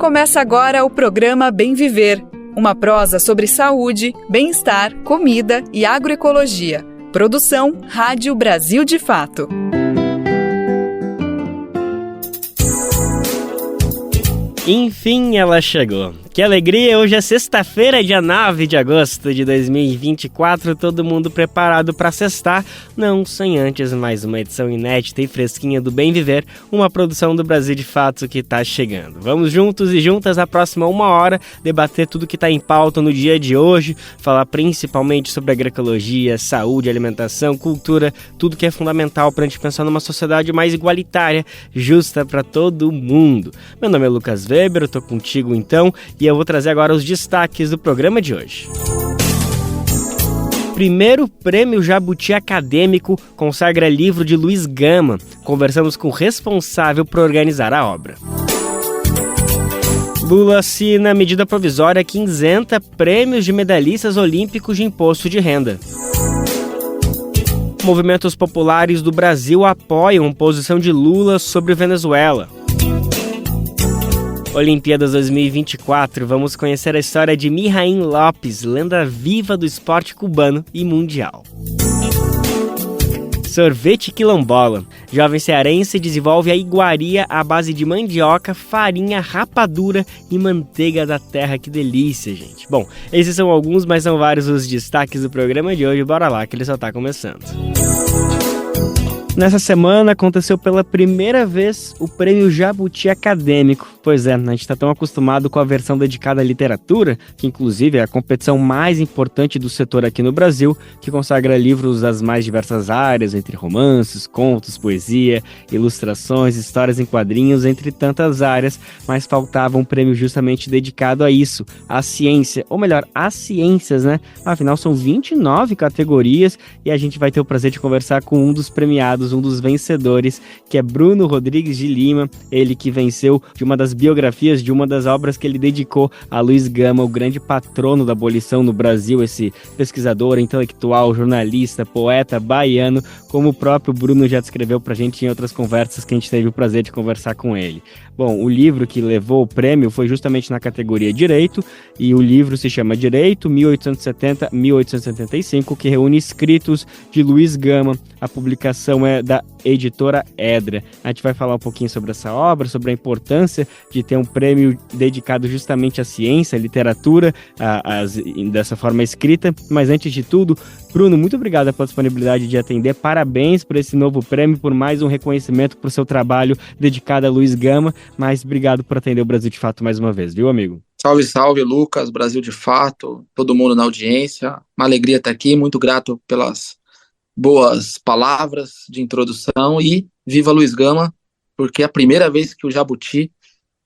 Começa agora o programa Bem Viver, uma prosa sobre saúde, bem-estar, comida e agroecologia. Produção Rádio Brasil de Fato. Enfim, ela chegou. Que alegria! Hoje é sexta-feira, dia 9 de agosto de 2024, todo mundo preparado para sextar? Não, sem antes mais uma edição inédita e fresquinha do Bem Viver, uma produção do Brasil de Fato que está chegando. Vamos juntos e juntas a próxima uma hora debater tudo que está em pauta no dia de hoje, falar principalmente sobre agroecologia, saúde, alimentação, cultura, tudo que é fundamental para a gente pensar numa sociedade mais igualitária, justa para todo mundo. Meu nome é Lucas Weber, eu tô contigo então, e eu vou trazer agora os destaques do programa de hoje. Primeiro Prêmio Jabuti Acadêmico consagra livro de Luiz Gama. Conversamos com o responsável por organizar a obra. Lula assina medida provisória que isenta prêmios de medalhistas olímpicos de imposto de renda. Movimentos populares do Brasil apoiam posição de Lula sobre Venezuela. Olimpíadas 2024, vamos conhecer a história de Mihaim Lopes, lenda viva do esporte cubano e mundial. Sorvete quilombola. Jovem cearense desenvolve a iguaria à base de mandioca, farinha, rapadura e manteiga da terra. Que delícia, gente. Bom, esses são alguns, mas são vários os destaques do programa de hoje. Bora lá, que ele só tá começando. Nessa semana aconteceu pela primeira vez o Prêmio Jabuti Acadêmico. Pois é, a gente está tão acostumado com a versão dedicada à literatura, que inclusive é a competição mais importante do setor aqui no Brasil, que consagra livros das mais diversas áreas, entre romances, contos, poesia, ilustrações, histórias em quadrinhos, entre tantas áreas, mas faltava um prêmio justamente dedicado a isso, à ciência, ou melhor, às ciências, né? Afinal, são 29 categorias e a gente vai ter o prazer de conversar com um dos premiados, um dos vencedores, que é Bruno Rodrigues de Lima, ele que venceu de uma das biografias de uma das obras que ele dedicou a Luiz Gama, o grande patrono da abolição no Brasil, esse pesquisador, intelectual, jornalista, poeta baiano, como o próprio Bruno já descreveu pra gente em outras conversas que a gente teve o prazer de conversar com ele. Bom, o livro que levou o prêmio foi justamente na categoria Direito, e o livro se chama Direito, 1870-1875, que reúne escritos de Luiz Gama. A publicação é da editora Edra. A gente vai falar um pouquinho sobre essa obra, sobre a importância de ter um prêmio dedicado justamente à ciência, à literatura, dessa forma escrita. Mas antes de tudo, Bruno, muito obrigado pela disponibilidade de atender. Parabéns por esse novo prêmio, por mais um reconhecimento por seu trabalho dedicado a Luiz Gama. Mas obrigado por atender o Brasil de Fato mais uma vez, viu, amigo? Salve, salve, Lucas, Brasil de Fato, todo mundo na audiência. Uma alegria estar aqui, muito grato pelas boas palavras de introdução e viva Luiz Gama, porque é a primeira vez que o Jabuti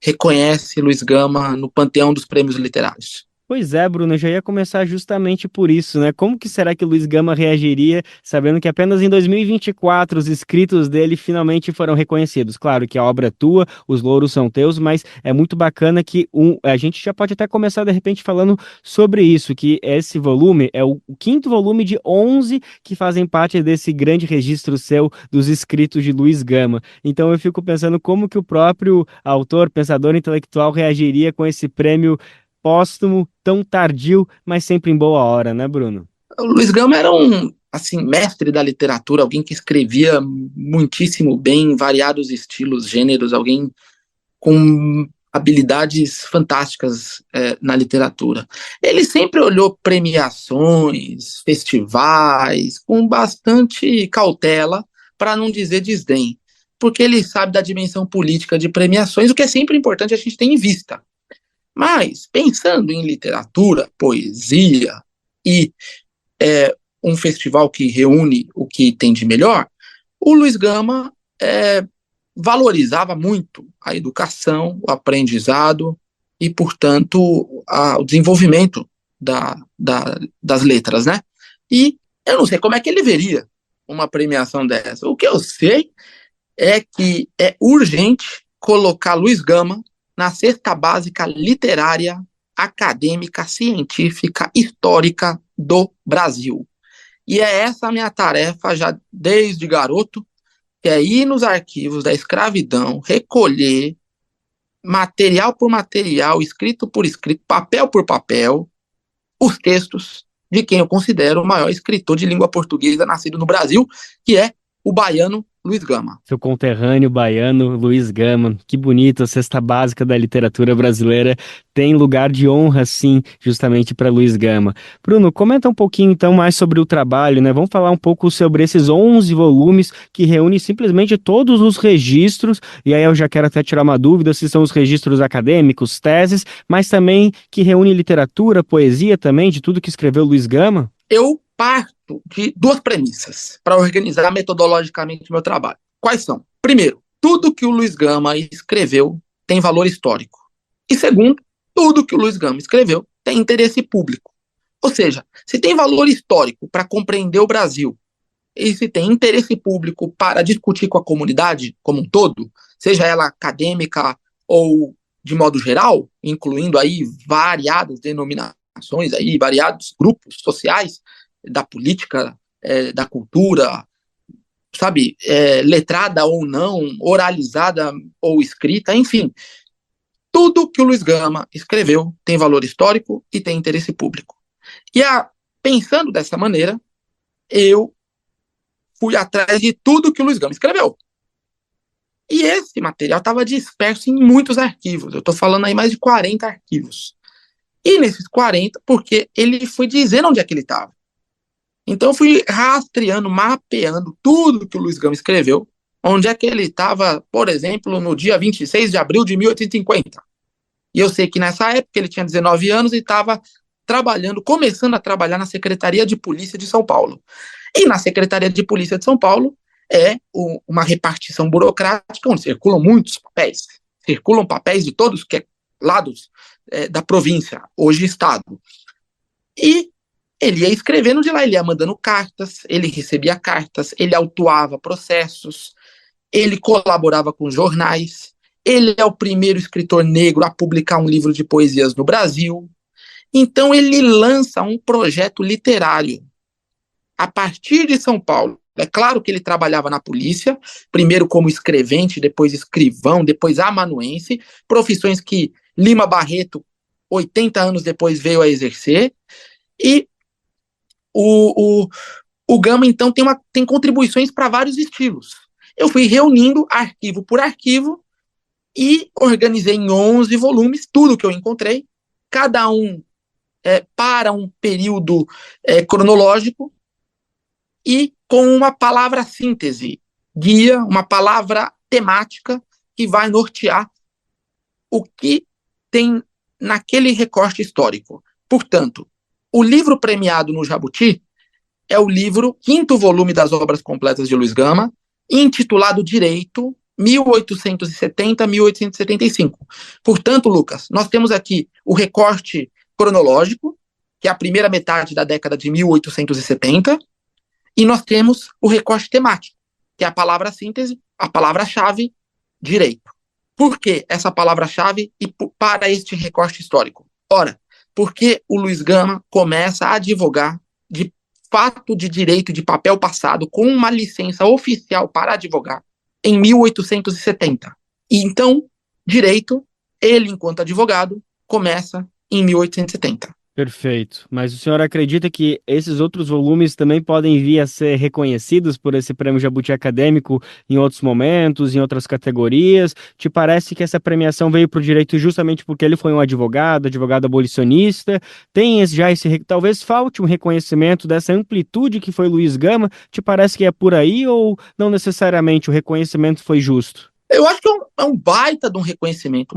reconhece Luiz Gama no panteão dos prêmios literários. Pois é, Bruno, eu já ia começar justamente por isso, né? Como que será que o Luiz Gama reagiria sabendo que apenas em 2024 os escritos dele finalmente foram reconhecidos? Claro que a obra é tua, os louros são teus, mas é muito bacana que a gente já pode até começar de repente falando sobre isso, que esse volume é o quinto volume de 11 que fazem parte desse grande registro seu dos escritos de Luiz Gama. Então eu fico pensando como que o próprio autor, pensador intelectual reagiria com esse prêmio póstumo, tão tardio, mas sempre em boa hora, né, Bruno? O Luiz Gama era um mestre da literatura, alguém que escrevia muitíssimo bem em variados estilos, gêneros, alguém com habilidades fantásticas na literatura. Ele sempre olhou premiações, festivais, com bastante cautela, para não dizer desdém, porque ele sabe da dimensão política de premiações, o que é sempre importante a gente ter em vista. Mas, pensando em literatura, poesia e um festival que reúne o que tem de melhor, o Luiz Gama valorizava muito a educação, o aprendizado e, portanto, o desenvolvimento das letras, né? E eu não sei como é que ele veria uma premiação dessa. O que eu sei é que é urgente colocar Luiz Gama na cesta básica literária, acadêmica, científica, histórica do Brasil. E é essa a minha tarefa já desde garoto, que é ir nos arquivos da escravidão, recolher material por material, escrito por escrito, papel por papel, os textos de quem eu considero o maior escritor de língua portuguesa nascido no Brasil, que é o baiano Luiz Gama. Seu conterrâneo baiano, Luiz Gama. Que bonito, a cesta básica da literatura brasileira tem lugar de honra, sim, justamente para Luiz Gama. Bruno, comenta um pouquinho então mais sobre o trabalho, né? Vamos falar um pouco sobre esses 11 volumes que reúnem simplesmente todos os registros, e aí eu já quero até tirar uma dúvida se são os registros acadêmicos, teses, mas também que reúne literatura, poesia também, de tudo que escreveu Luiz Gama. Eu parto de duas premissas para organizar metodologicamente o meu trabalho. Quais são? Primeiro, tudo que o Luiz Gama escreveu tem valor histórico. E segundo, tudo que o Luiz Gama escreveu tem interesse público. Ou seja, se tem valor histórico para compreender o Brasil e se tem interesse público para discutir com a comunidade como um todo, seja ela acadêmica ou de modo geral, incluindo aí variadas denominações, aí, variados grupos sociais da política, da cultura, sabe, letrada ou não, oralizada ou escrita, enfim, tudo que o Luiz Gama escreveu tem valor histórico e tem interesse público. E pensando dessa maneira, eu fui atrás de tudo que o Luiz Gama escreveu. E esse material estava disperso em muitos arquivos. Eu estou falando aí mais de 40 arquivos. E nesses 40, porque ele foi dizendo onde é que ele estava. Então eu fui rastreando, mapeando tudo que o Luiz Gama escreveu, onde é que ele estava, por exemplo, no dia 26 de abril de 1850. E eu sei que nessa época ele tinha 19 anos e estava começando a trabalhar na Secretaria de Polícia de São Paulo. E na Secretaria de Polícia de São Paulo uma repartição burocrática onde circulam muitos papéis. Circulam papéis de todos que lados da província, hoje estado. E ele ia escrevendo de lá, ele ia mandando cartas, ele recebia cartas, ele autuava processos, ele colaborava com jornais, ele é o primeiro escritor negro a publicar um livro de poesias no Brasil. Então ele lança um projeto literário a partir de São Paulo. É claro que ele trabalhava na polícia, primeiro como escrevente, depois escrivão, depois amanuense, profissões que Lima Barreto, 80 anos depois, veio a exercer. E o Gama, então, tem contribuições para vários estilos. Eu fui reunindo arquivo por arquivo e organizei em 11 volumes, tudo que eu encontrei, cada um para um período cronológico, e com uma palavra síntese, guia, uma palavra temática que vai nortear o que tem naquele recorte histórico. Portanto, o livro premiado no Jabuti é o livro, 5º volume das obras completas de Luiz Gama, intitulado Direito, 1870-1875. Portanto, Lucas, nós temos aqui o recorte cronológico, que é a primeira metade da década de 1870, e nós temos o recorte temático, que é a palavra síntese, a palavra-chave, direito. Por que essa palavra-chave e para este recorte histórico? Ora, porque o Luiz Gama começa a advogar de fato de direito de papel passado com uma licença oficial para advogar em 1870. E então, direito, ele enquanto advogado, começa em 1870. Perfeito. Mas o senhor acredita que esses outros volumes também podem vir a ser reconhecidos por esse prêmio Jabuti Acadêmico em outros momentos, em outras categorias? Te parece que essa premiação veio para o direito justamente porque ele foi um advogado abolicionista? Tem talvez falte um reconhecimento dessa amplitude que foi Luiz Gama? Te parece que é por aí ou não necessariamente o reconhecimento foi justo? Eu acho que é um baita de um reconhecimento,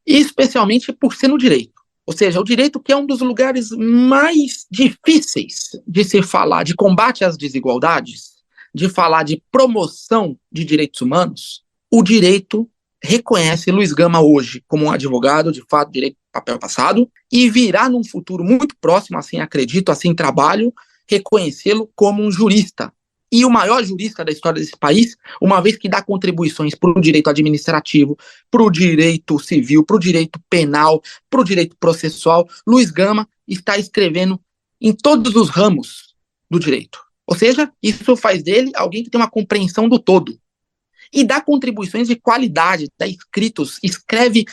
e especialmente por ser no direito. Ou seja, o direito que é um dos lugares mais difíceis de se falar de combate às desigualdades, de falar de promoção de direitos humanos, o direito reconhece Luiz Gama hoje como um advogado, de fato, direito de papel passado, e virá num futuro muito próximo, assim acredito, assim trabalho, reconhecê-lo como um jurista. E o maior jurista da história desse país, uma vez que dá contribuições para o direito administrativo, para o direito civil, para o direito penal, para o direito processual, Luiz Gama está escrevendo em todos os ramos do direito. Ou seja, isso faz dele alguém que tem uma compreensão do todo. e dá contribuições de qualidade, dá escritos, escreve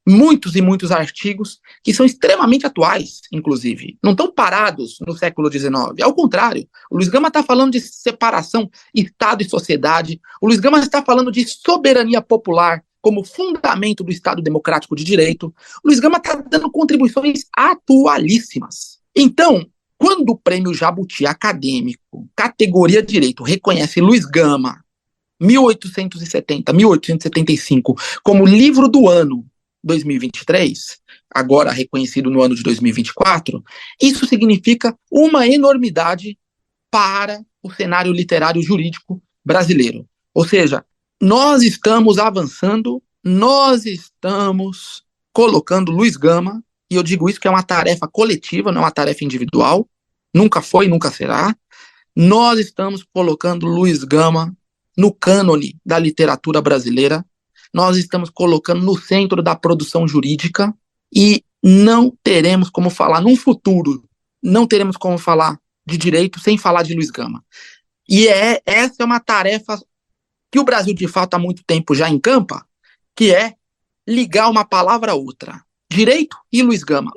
muitos e muitos artigos que são extremamente atuais, inclusive. Não estão parados no século XIX. Ao contrário, o Luiz Gama está falando de separação Estado e sociedade. O Luiz Gama está falando de soberania popular como fundamento do Estado democrático de direito. O Luiz Gama está dando contribuições atualíssimas. Então, quando o Prêmio Jabuti Acadêmico, categoria Direito, reconhece Luiz Gama, 1870, 1875, como livro do ano 2023, agora reconhecido no ano de 2024, isso significa uma enormidade para o cenário literário jurídico brasileiro. Ou seja, nós estamos avançando, nós estamos colocando Luiz Gama, e eu digo isso que é uma tarefa coletiva, não é uma tarefa individual, nunca foi, nunca será, nós estamos colocando Luiz Gama no cânone da literatura brasileira, nós estamos colocando no centro da produção jurídica e não teremos como falar, num futuro, não teremos como falar de direito sem falar de Luiz Gama. E essa é uma tarefa que o Brasil, de fato, há muito tempo já encampa, que é ligar uma palavra a outra. Direito e Luiz Gama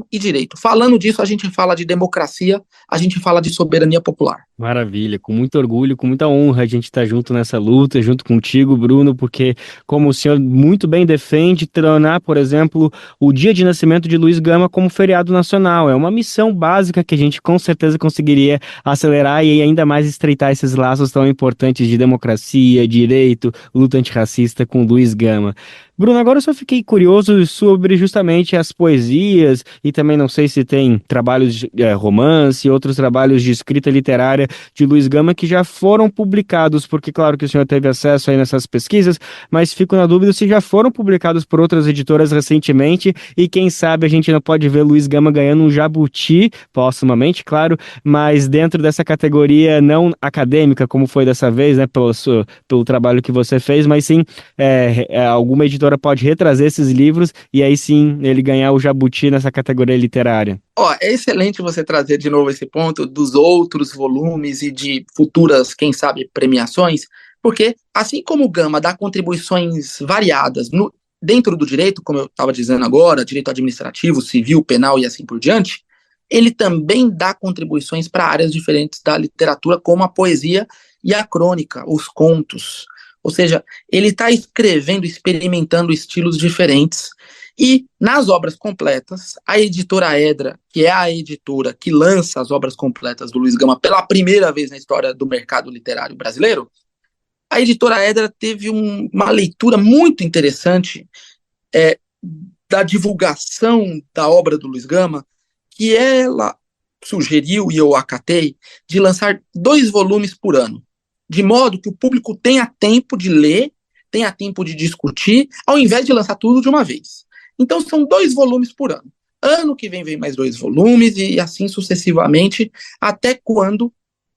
e direito. Falando disso, a gente fala de democracia, a gente fala de soberania popular. Maravilha, com muito orgulho, com muita honra a gente estar junto nessa luta, junto contigo, Bruno, porque, como o senhor muito bem defende, tornar, por exemplo, o dia de nascimento de Luiz Gama como feriado nacional. É uma missão básica que a gente com certeza conseguiria acelerar e ainda mais estreitar esses laços tão importantes de democracia, direito, luta antirracista com Luiz Gama. Bruno, agora eu só fiquei curioso sobre justamente as poesias e também não sei se tem trabalhos de romance e outros trabalhos de escrita literária de Luiz Gama que já foram publicados, porque claro que o senhor teve acesso aí nessas pesquisas, mas fico na dúvida se já foram publicados por outras editoras recentemente e quem sabe a gente não pode ver Luiz Gama ganhando um jabuti, póstumamente, claro, mas dentro dessa categoria não acadêmica, como foi dessa vez, né, pelo trabalho que você fez, mas sim alguma editora pode retrazer esses livros e aí sim ele ganhar o jabuti nessa categoria literária. É excelente você trazer de novo esse ponto dos outros volumes e de futuras, quem sabe, premiações, porque assim como o Gama dá contribuições variadas dentro do direito, como eu estava dizendo agora, direito administrativo, civil, penal e assim por diante, ele também dá contribuições para áreas diferentes da literatura, como a poesia e a crônica, os contos. Ou seja, ele está escrevendo, experimentando estilos diferentes. E nas obras completas, a editora Edra, que é a editora que lança as obras completas do Luiz Gama pela primeira vez na história do mercado literário brasileiro, a editora Edra teve uma leitura muito interessante da divulgação da obra do Luiz Gama, que ela sugeriu, e eu acatei, de lançar 2 volumes por ano, de modo que o público tenha tempo de ler, tenha tempo de discutir, ao invés de lançar tudo de uma vez. Então são 2 volumes por ano. Ano que vem mais 2 volumes e assim sucessivamente, até quando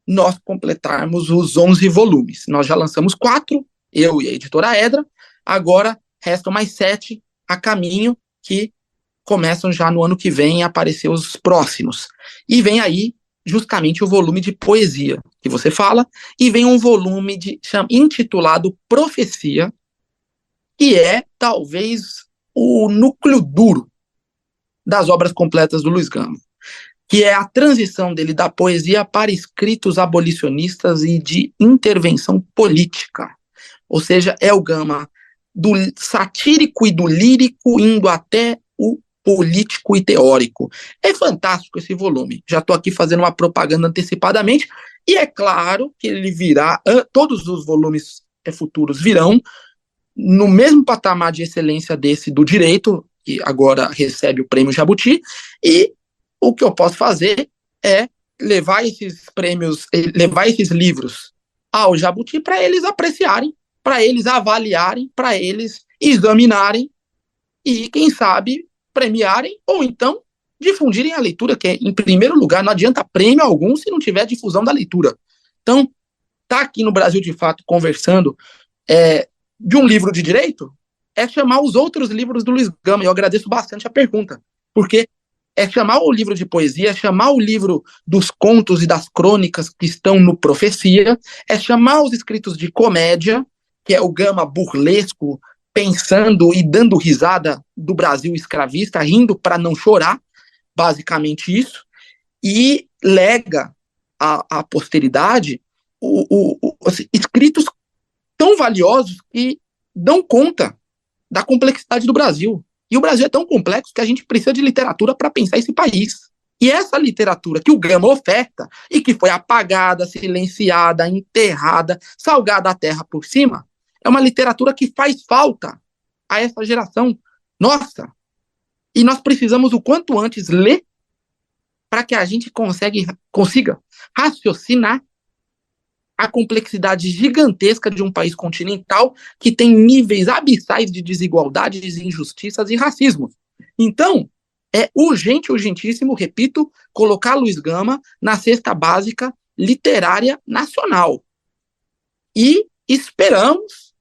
nós completarmos os 11 volumes. Nós já lançamos 4, eu e a editora Edra, agora restam mais 7 a caminho, que começam já no ano que vem a aparecer os próximos. E vem aí justamente o volume de poesia que você fala, e vem um volume intitulado Profecia, que é talvez o núcleo duro das obras completas do Luiz Gama, que é a transição dele da poesia para escritos abolicionistas e de intervenção política. Ou seja, é o Gama do satírico e do lírico indo até o político e teórico. É fantástico esse volume. Já estou aqui fazendo uma propaganda antecipadamente, e é claro que ele virá, todos os volumes futuros virão no mesmo patamar de excelência desse do direito, que agora recebe o prêmio Jabuti, e o que eu posso fazer é levar esses prêmios, levar esses livros ao Jabuti para eles apreciarem, para eles avaliarem, para eles examinarem e, quem sabe, premiarem ou então difundirem a leitura, que é, em primeiro lugar, não adianta prêmio algum se não tiver difusão da leitura. Então, tá aqui no Brasil, de fato, conversando de um livro de direito, é chamar os outros livros do Luiz Gama, e eu agradeço bastante a pergunta, porque é chamar o livro de poesia, é chamar o livro dos contos e das crônicas que estão no Profecia, é chamar os escritos de comédia, que é o Gama burlesco, pensando e dando risada do Brasil escravista, rindo para não chorar, basicamente isso, e lega à posteridade escritos tão valiosos que dão conta da complexidade do Brasil. E o Brasil é tão complexo que a gente precisa de literatura para pensar esse país. E essa literatura que o Gama oferta e que foi apagada, silenciada, enterrada, salgada à terra por cima, é uma literatura que faz falta a essa geração nossa. E nós precisamos o quanto antes ler para que a gente consiga raciocinar a complexidade gigantesca de um país continental que tem níveis abissais de desigualdades, injustiças e racismo. Então, é urgente, urgentíssimo, repito, colocar Luiz Gama na cesta básica literária nacional. E esperamos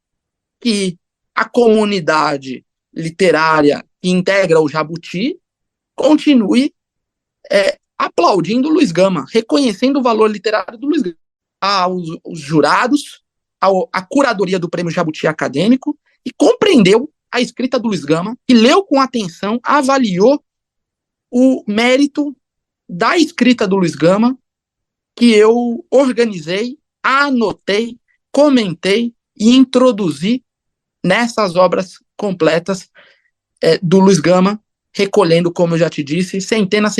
que a comunidade literária que integra o Jabuti continue aplaudindo Luiz Gama, reconhecendo o valor literário do Luiz Gama. Aos jurados, à curadoria do Prêmio Jabuti Acadêmico, e compreendeu a escrita do Luiz Gama, e leu com atenção, avaliou o mérito da escrita do Luiz Gama, que eu organizei, anotei, comentei e introduzi nessas obras completas do Luiz Gama, recolhendo, como eu já te disse, centenas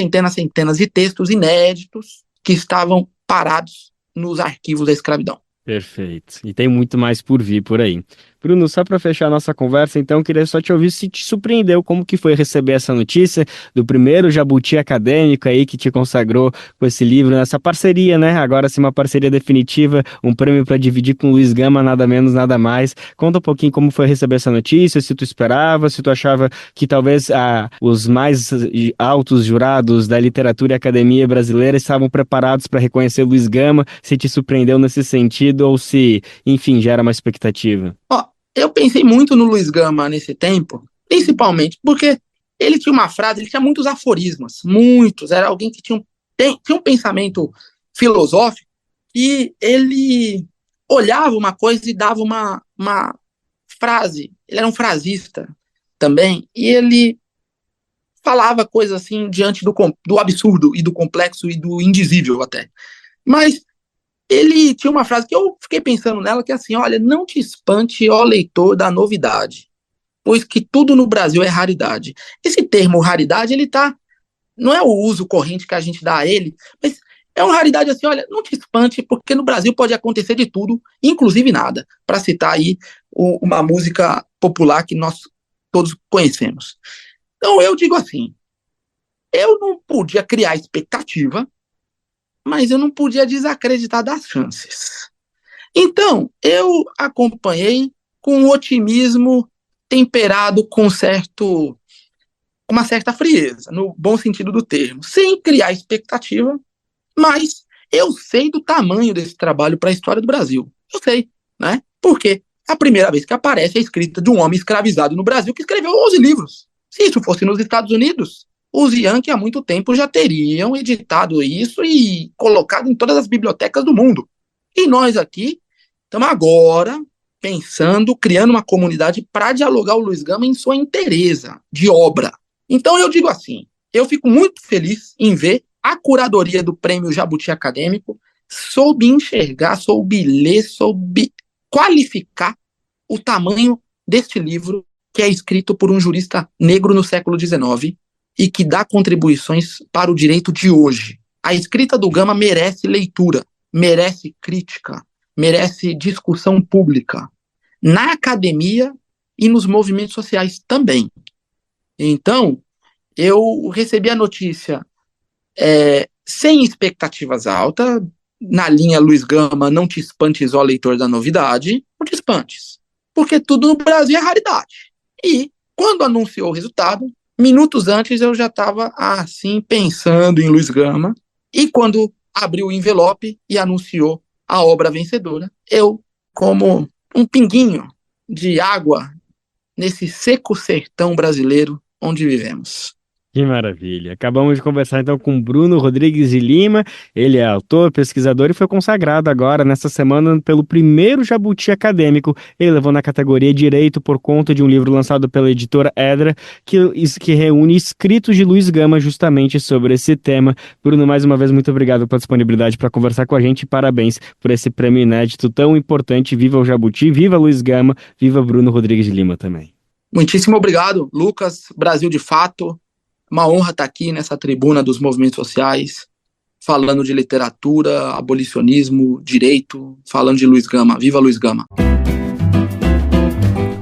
de textos inéditos que estavam parados nos arquivos da escravidão. Perfeito. E tem muito mais por vir por aí. Bruno, só para fechar a nossa conversa, então, queria só te ouvir se te surpreendeu como que foi receber essa notícia do primeiro Jabuti Acadêmico aí que te consagrou com esse livro, nessa parceria, né? Agora sim, uma parceria definitiva, um prêmio para dividir com o Luiz Gama, nada menos, nada mais. Conta um pouquinho como foi receber essa notícia, se tu esperava, se tu achava que talvez os mais altos jurados da literatura e academia brasileira estavam preparados para reconhecer o Luiz Gama, se te surpreendeu nesse sentido ou se, enfim, já era uma expectativa. Eu pensei muito no Luiz Gama nesse tempo, principalmente porque ele tinha uma frase, ele tinha muitos aforismos, muitos, era alguém que tinha um pensamento filosófico e ele olhava uma coisa e dava uma frase, ele era um frasista também, e ele falava coisas assim diante do absurdo e do complexo e do indizível até. Mas ele tinha uma frase que eu fiquei pensando nela, que é assim: olha, não te espante, ó leitor, da novidade, pois que tudo no Brasil é raridade. Esse termo raridade, não é o uso corrente que a gente dá a ele, mas é uma raridade assim: olha, não te espante, porque no Brasil pode acontecer de tudo, inclusive nada, para citar aí uma música popular que nós todos conhecemos. Então eu digo assim, eu não podia criar expectativa, mas eu não podia desacreditar das chances. Então, eu acompanhei com um otimismo temperado com uma certa frieza, no bom sentido do termo, sem criar expectativa, mas eu sei do tamanho desse trabalho para a história do Brasil. Eu sei, né? Porque a primeira vez que aparece a escrita de um homem escravizado no Brasil que escreveu 11 livros. Se isso fosse nos Estados Unidos, os Yankee há muito tempo já teriam editado isso e colocado em todas as bibliotecas do mundo. E nós aqui estamos agora pensando, criando uma comunidade para dialogar o Luiz Gama em sua inteireza de obra. Então eu digo assim, eu fico muito feliz em ver a curadoria do Prêmio Jabuti Acadêmico soube enxergar, soube ler, soube qualificar o tamanho deste livro, que é escrito por um jurista negro no século XIX, e que dá contribuições para o direito de hoje. A escrita do Gama merece leitura, merece crítica, merece discussão pública, na academia e nos movimentos sociais também. Então, eu recebi a notícia sem expectativas altas, na linha Luiz Gama, não te espantes, ó leitor da novidade, não te espantes, porque tudo no Brasil é raridade. E, quando anunciou o resultado, minutos antes eu já estava assim pensando em Luiz Gama, e quando abriu o envelope e anunciou a obra vencedora, eu, como um pinguinho de água nesse seco sertão brasileiro onde vivemos. Que maravilha. Acabamos de conversar então com Bruno Rodrigues de Lima. Ele é autor, pesquisador e foi consagrado agora, nessa semana, pelo primeiro Jabuti acadêmico. Ele levou na categoria Direito por conta de um livro lançado pela editora Edra, que reúne escritos de Luiz Gama justamente sobre esse tema. Bruno, mais uma vez, muito obrigado pela disponibilidade para conversar com a gente e parabéns por esse prêmio inédito tão importante. Viva o Jabuti, viva Luiz Gama, viva Bruno Rodrigues de Lima também. Muitíssimo obrigado, Lucas, Brasil de Fato. Uma honra estar aqui nessa tribuna dos movimentos sociais, falando de literatura, abolicionismo, direito, falando de Luiz Gama. Viva Luiz Gama!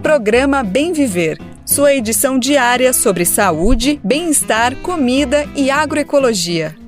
Programa Bem Viver, sua edição diária sobre saúde, bem-estar, comida e agroecologia.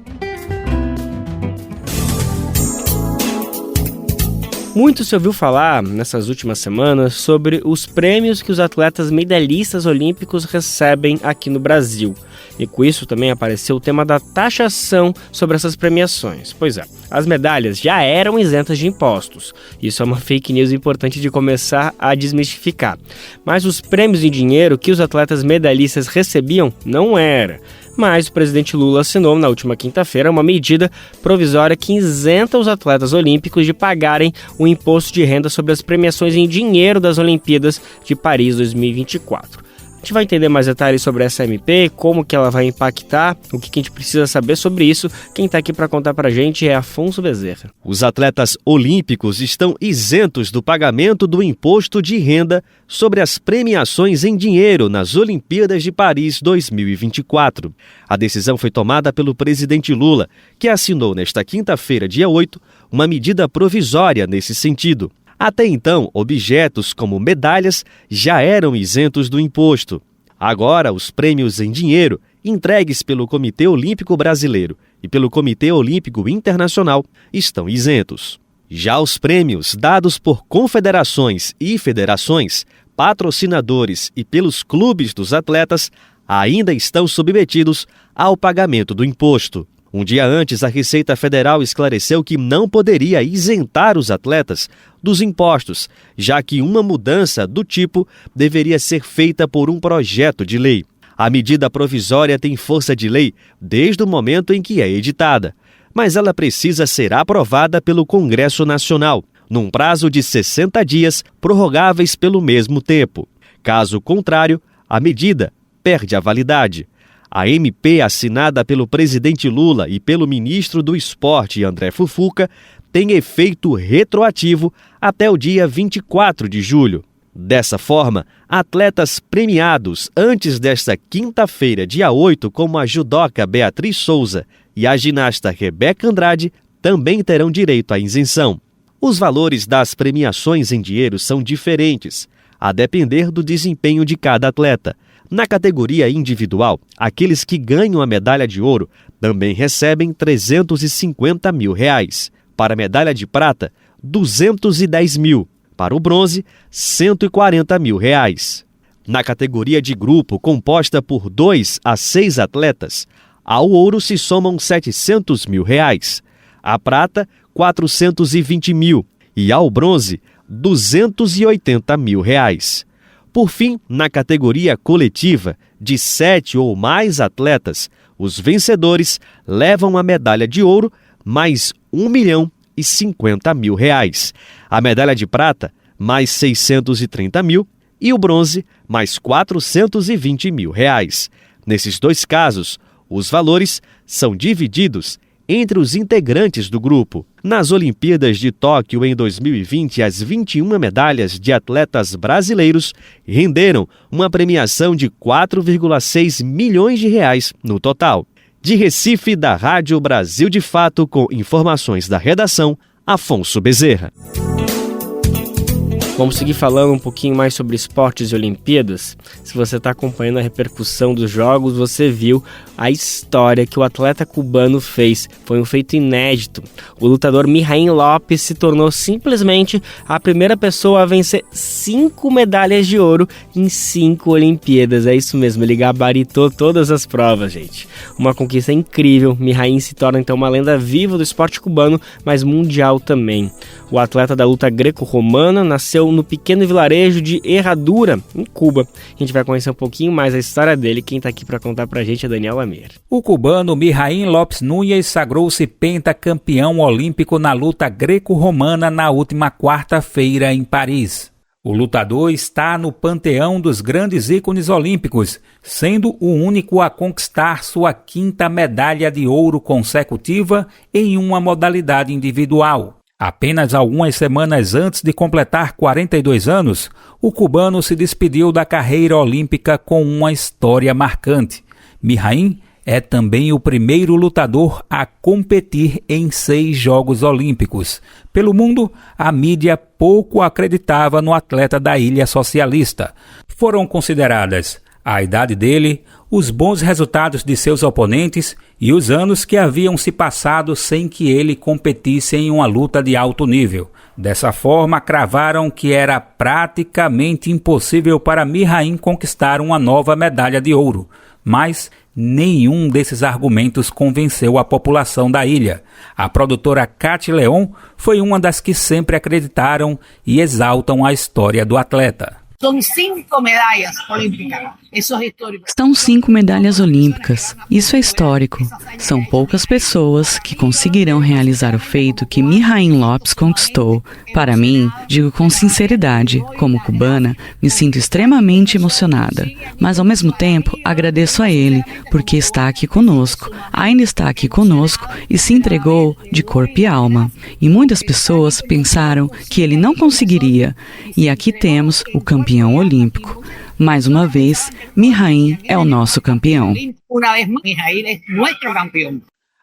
Muito se ouviu falar nessas últimas semanas sobre os prêmios que os atletas medalhistas olímpicos recebem aqui no Brasil. E com isso também apareceu o tema da taxação sobre essas premiações. Pois é, as medalhas já eram isentas de impostos. Isso é uma fake news importante de começar a desmistificar. Mas os prêmios em dinheiro que os atletas medalhistas recebiam não era. Mas o presidente Lula assinou na última quinta-feira uma medida provisória que isenta os atletas olímpicos de pagarem o imposto de renda sobre as premiações em dinheiro das Olimpíadas de Paris 2024. A gente vai entender mais detalhes sobre essa MP, como que ela vai impactar, o que a gente precisa saber sobre isso. Quem está aqui para contar para a gente é Afonso Bezerra. Os atletas olímpicos estão isentos do pagamento do imposto de renda sobre as premiações em dinheiro nas Olimpíadas de Paris 2024. A decisão foi tomada pelo presidente Lula, que assinou nesta quinta-feira, dia 8, uma medida provisória nesse sentido. Até então, objetos como medalhas já eram isentos do imposto. Agora, os prêmios em dinheiro, entregues pelo Comitê Olímpico Brasileiro e pelo Comitê Olímpico Internacional, estão isentos. Já os prêmios dados por confederações e federações, patrocinadores e pelos clubes dos atletas ainda estão submetidos ao pagamento do imposto. Um dia antes, a Receita Federal esclareceu que não poderia isentar os atletas dos impostos, já que uma mudança do tipo deveria ser feita por um projeto de lei. A medida provisória tem força de lei desde o momento em que é editada, mas ela precisa ser aprovada pelo Congresso Nacional, num prazo de 60 dias, prorrogáveis pelo mesmo tempo. Caso contrário, a medida perde a validade. A MP, assinada pelo presidente Lula e pelo ministro do Esporte, André Fufuca, tem efeito retroativo até o dia 24 de julho. Dessa forma, atletas premiados antes desta quinta-feira, dia 8, como a judoca Beatriz Souza e a ginasta Rebeca Andrade, também terão direito à isenção. Os valores das premiações em dinheiro são diferentes, a depender do desempenho de cada atleta. Na categoria individual, aqueles que ganham a medalha de ouro também recebem R$ 350 mil. Para a medalha de prata, R$ 210 mil. Para o bronze, R$ 140 mil. Na categoria de grupo, composta por 2 a 6 atletas, ao ouro se somam R$ 700 mil. À prata, R$ 420 mil. E ao bronze, R$ 280 mil. Por fim, na categoria coletiva, de 7 ou mais atletas, os vencedores levam a medalha de ouro mais R$ 1.050.000. A medalha de prata, mais R$ 630 mil e o bronze, mais R$ 420 mil. Nesses dois casos, os valores são divididos entre os integrantes do grupo. Nas Olimpíadas de Tóquio em 2020, as 21 medalhas de atletas brasileiros renderam uma premiação de R$ 4,6 milhões no total. De Recife, da Rádio Brasil de Fato, com informações da redação, Afonso Bezerra. Vamos seguir falando um pouquinho mais sobre esportes e Olimpíadas. Se você está acompanhando a repercussão dos jogos, você viu a história que o atleta cubano fez. Foi um feito inédito. O lutador Mijaín Lopes se tornou simplesmente a primeira pessoa a vencer 5 medalhas de ouro em 5 Olimpíadas. É isso mesmo, ele gabaritou todas as provas, gente. Uma conquista incrível. Mijaín se torna então uma lenda viva do esporte cubano, mas mundial também. O atleta da luta greco-romana nasceu nasceu no pequeno vilarejo de Herradura, em Cuba. A gente vai conhecer um pouquinho mais a história dele. Quem está aqui para contar para a gente é Daniel Lamir. O cubano Mijaín Lopes Núñez sagrou-se pentacampeão olímpico na luta greco-romana na última quarta-feira em Paris. O lutador está no panteão dos grandes ícones olímpicos, sendo o único a conquistar sua 5ª medalha de ouro consecutiva em uma modalidade individual. Apenas algumas semanas antes de completar 42 anos, o cubano se despediu da carreira olímpica com uma história marcante. Mijaín é também o primeiro lutador a competir em 6 Jogos Olímpicos. Pelo mundo, a mídia pouco acreditava no atleta da Ilha Socialista. Foram consideradas a idade dele, os bons resultados de seus oponentes e os anos que haviam se passado sem que ele competisse em uma luta de alto nível. Dessa forma, cravaram que era praticamente impossível para Mijaín conquistar uma nova medalha de ouro. Mas nenhum desses argumentos convenceu a população da ilha. A produtora Katy Leon foi uma das que sempre acreditaram e exaltam a história do atleta. São 5 medalhas olímpicas. Isso é histórico. São 5 medalhas olímpicas. Isso é histórico. São poucas pessoas que conseguirão realizar o feito que Mijaín Lopes conquistou. Para mim, digo com sinceridade, como cubana, me sinto extremamente emocionada. Mas ao mesmo tempo, agradeço a ele, porque está aqui conosco, ainda está aqui conosco e se entregou de corpo e alma. E muitas pessoas pensaram que ele não conseguiria. E aqui temos o campeão olímpico. Mais uma vez, Mijaín é o nosso campeão.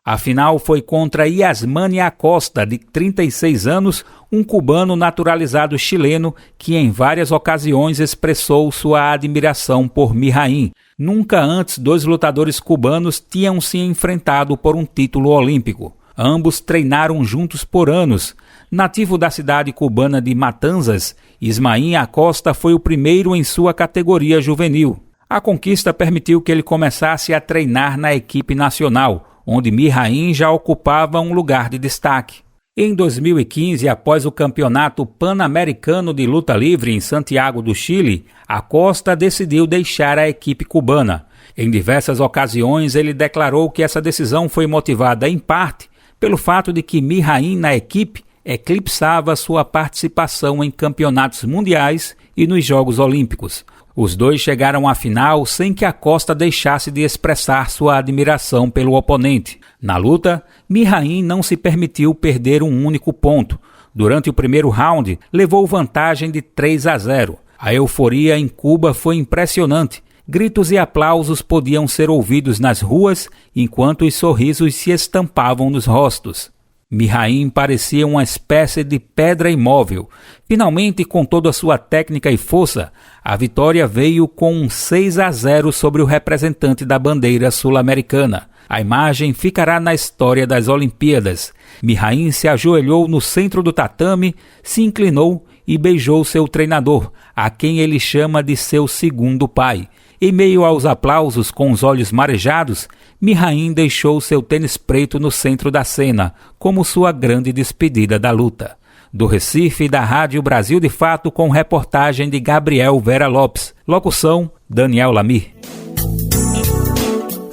A final foi contra Yasmani Acosta, de 36 anos, um cubano naturalizado chileno que em várias ocasiões expressou sua admiração por Mijaín. Nunca antes 2 lutadores cubanos tinham se enfrentado por um título olímpico. Ambos treinaram juntos por anos. Nativo da cidade cubana de Matanzas, Ismaín Acosta foi o primeiro em sua categoria juvenil. A conquista permitiu que ele começasse a treinar na equipe nacional, onde Mijaín já ocupava um lugar de destaque. Em 2015, após o Campeonato Pan-Americano de Luta Livre em Santiago do Chile, Acosta decidiu deixar a equipe cubana. Em diversas ocasiões, ele declarou que essa decisão foi motivada, em parte, pelo fato de que Mijaín na equipe eclipsava sua participação em campeonatos mundiais e nos Jogos Olímpicos. Os dois chegaram à final sem que Acosta deixasse de expressar sua admiração pelo oponente. Na luta, Mijaín não se permitiu perder um único ponto. Durante o primeiro round, levou vantagem de 3-0. A euforia em Cuba foi impressionante. Gritos e aplausos podiam ser ouvidos nas ruas, enquanto os sorrisos se estampavam nos rostos. Mijaín parecia uma espécie de pedra imóvel. Finalmente, com toda a sua técnica e força, a vitória veio com um 6-0 sobre o representante da bandeira sul-americana. A imagem ficará na história das Olimpíadas. Mijaín se ajoelhou no centro do tatame, se inclinou e beijou seu treinador, a quem ele chama de seu segundo pai. Em meio aos aplausos com os olhos marejados, Mijaín deixou seu tênis preto no centro da cena, como sua grande despedida da luta. Do Recife, da Rádio Brasil de Fato, com reportagem de Gabriel Vera Lopes. Locução, Daniel Lamir.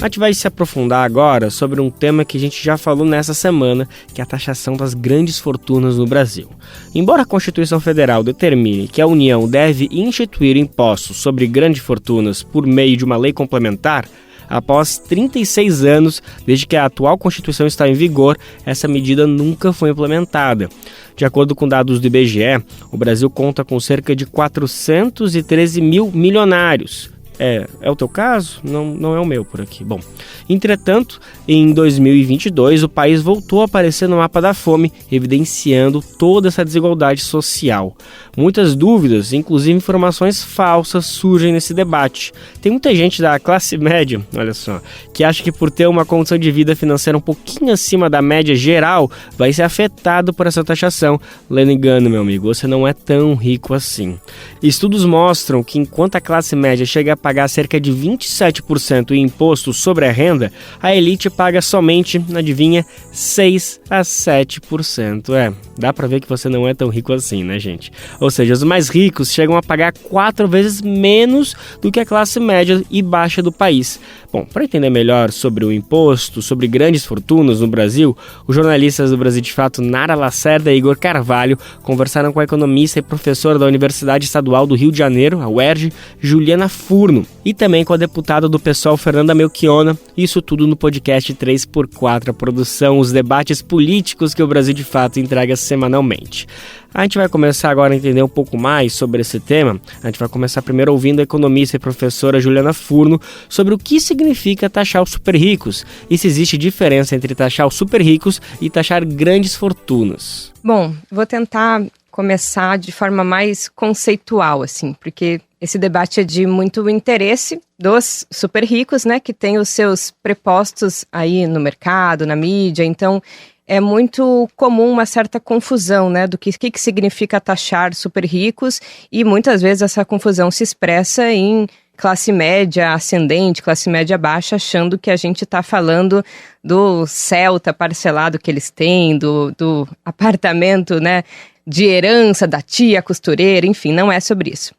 A gente vai se aprofundar agora sobre um tema que a gente já falou nessa semana, que é a taxação das grandes fortunas no Brasil. Embora a Constituição Federal determine que a União deve instituir impostos sobre grandes fortunas por meio de uma lei complementar, após 36 anos desde que a atual Constituição está em vigor, essa medida nunca foi implementada. De acordo com dados do IBGE, o Brasil conta com cerca de 413 mil milionários. É o teu caso? Não é o meu por aqui. Bom, entretanto, em 2022, o país voltou a aparecer no mapa da fome, evidenciando toda essa desigualdade social. Muitas dúvidas, inclusive informações falsas, surgem nesse debate. Tem muita gente da classe média, olha só, que acha que por ter uma condição de vida financeira um pouquinho acima da média geral, vai ser afetado por essa taxação. Lendo engano, meu amigo, você não é tão rico assim. Estudos mostram que enquanto a classe média chega a pagar cerca de 27% em imposto sobre a renda, a elite paga somente, adivinha, 6 a 7%. Dá pra ver que você não é tão rico assim, né, gente? Ou seja, os mais ricos chegam a pagar 4 vezes menos do que a classe média e baixa do país. Bom, para entender melhor sobre o imposto, sobre grandes fortunas no Brasil, os jornalistas do Brasil de Fato, Nara Lacerda e Igor Carvalho, conversaram com a economista e professora da Universidade Estadual do Rio de Janeiro, a UERJ, Juliana Furno, e também com a deputada do PSOL, Fernanda Melchiona. Isso tudo no podcast 3x4, a produção, os debates políticos que o Brasil de Fato entrega semanalmente. A gente vai começar agora a entender um pouco mais sobre esse tema. A gente vai começar primeiro ouvindo a economista e professora Juliana Furno sobre o que significa taxar os super ricos e se existe diferença entre taxar os super ricos e taxar grandes fortunas. Bom, vou tentar começar de forma mais conceitual, assim, porque esse debate é de muito interesse dos super ricos, né, que têm os seus prepostos aí no mercado, na mídia, então é muito comum uma certa confusão, né, do que significa taxar super ricos, e muitas vezes essa confusão se expressa em classe média ascendente, classe média baixa, achando que a gente está falando do Celta parcelado que eles têm, do apartamento, né, de herança da tia costureira, enfim, não é sobre isso.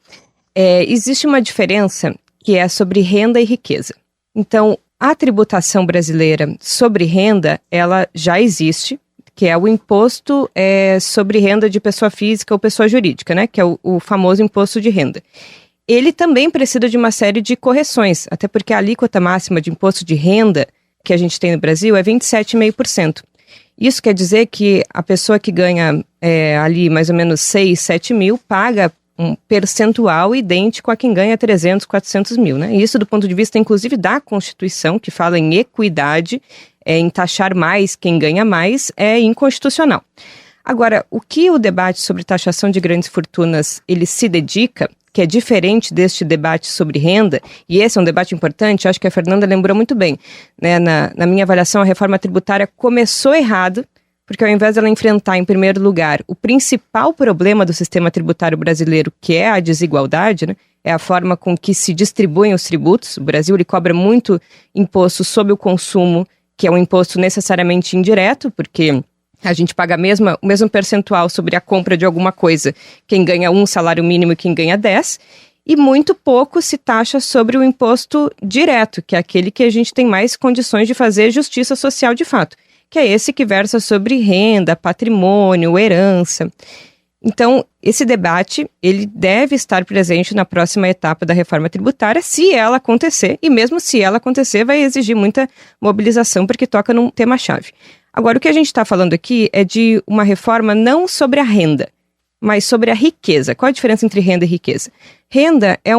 Existe uma diferença que é sobre renda e riqueza. Então, a tributação brasileira sobre renda, ela já existe, que é o imposto sobre renda de pessoa física ou pessoa jurídica, né? Que é o famoso imposto de renda. Ele também precisa de uma série de correções, até porque a alíquota máxima de imposto de renda que a gente tem no Brasil é 27,5%. Isso quer dizer que a pessoa que ganha ali mais ou menos 6, 7 mil paga um percentual idêntico a quem ganha 300, 400 mil, né? Isso do ponto de vista, inclusive, da Constituição, que fala em equidade, em taxar mais quem ganha mais, é inconstitucional. Agora, o que o debate sobre taxação de grandes fortunas ele se dedica, que é diferente deste debate sobre renda, e esse é um debate importante, acho que a Fernanda lembrou muito bem, né? Na minha avaliação, a reforma tributária começou errado, porque ao invés dela enfrentar, em primeiro lugar, o principal problema do sistema tributário brasileiro, que é a desigualdade, né? É a forma com que se distribuem os tributos. O Brasil ele cobra muito imposto sobre o consumo, que é um imposto necessariamente indireto, porque a gente paga o mesmo percentual sobre a compra de alguma coisa, quem ganha 1 salário mínimo e quem ganha 10, e muito pouco se taxa sobre o imposto direto, que é aquele que a gente tem mais condições de fazer justiça social de fato, que é esse que versa sobre renda, patrimônio, herança. Então, esse debate, ele deve estar presente na próxima etapa da reforma tributária, se ela acontecer, e mesmo se ela acontecer, vai exigir muita mobilização, porque toca num tema-chave. Agora, o que a gente está falando aqui é de uma reforma não sobre a renda, mas sobre a riqueza. Qual a diferença entre renda e riqueza? Renda é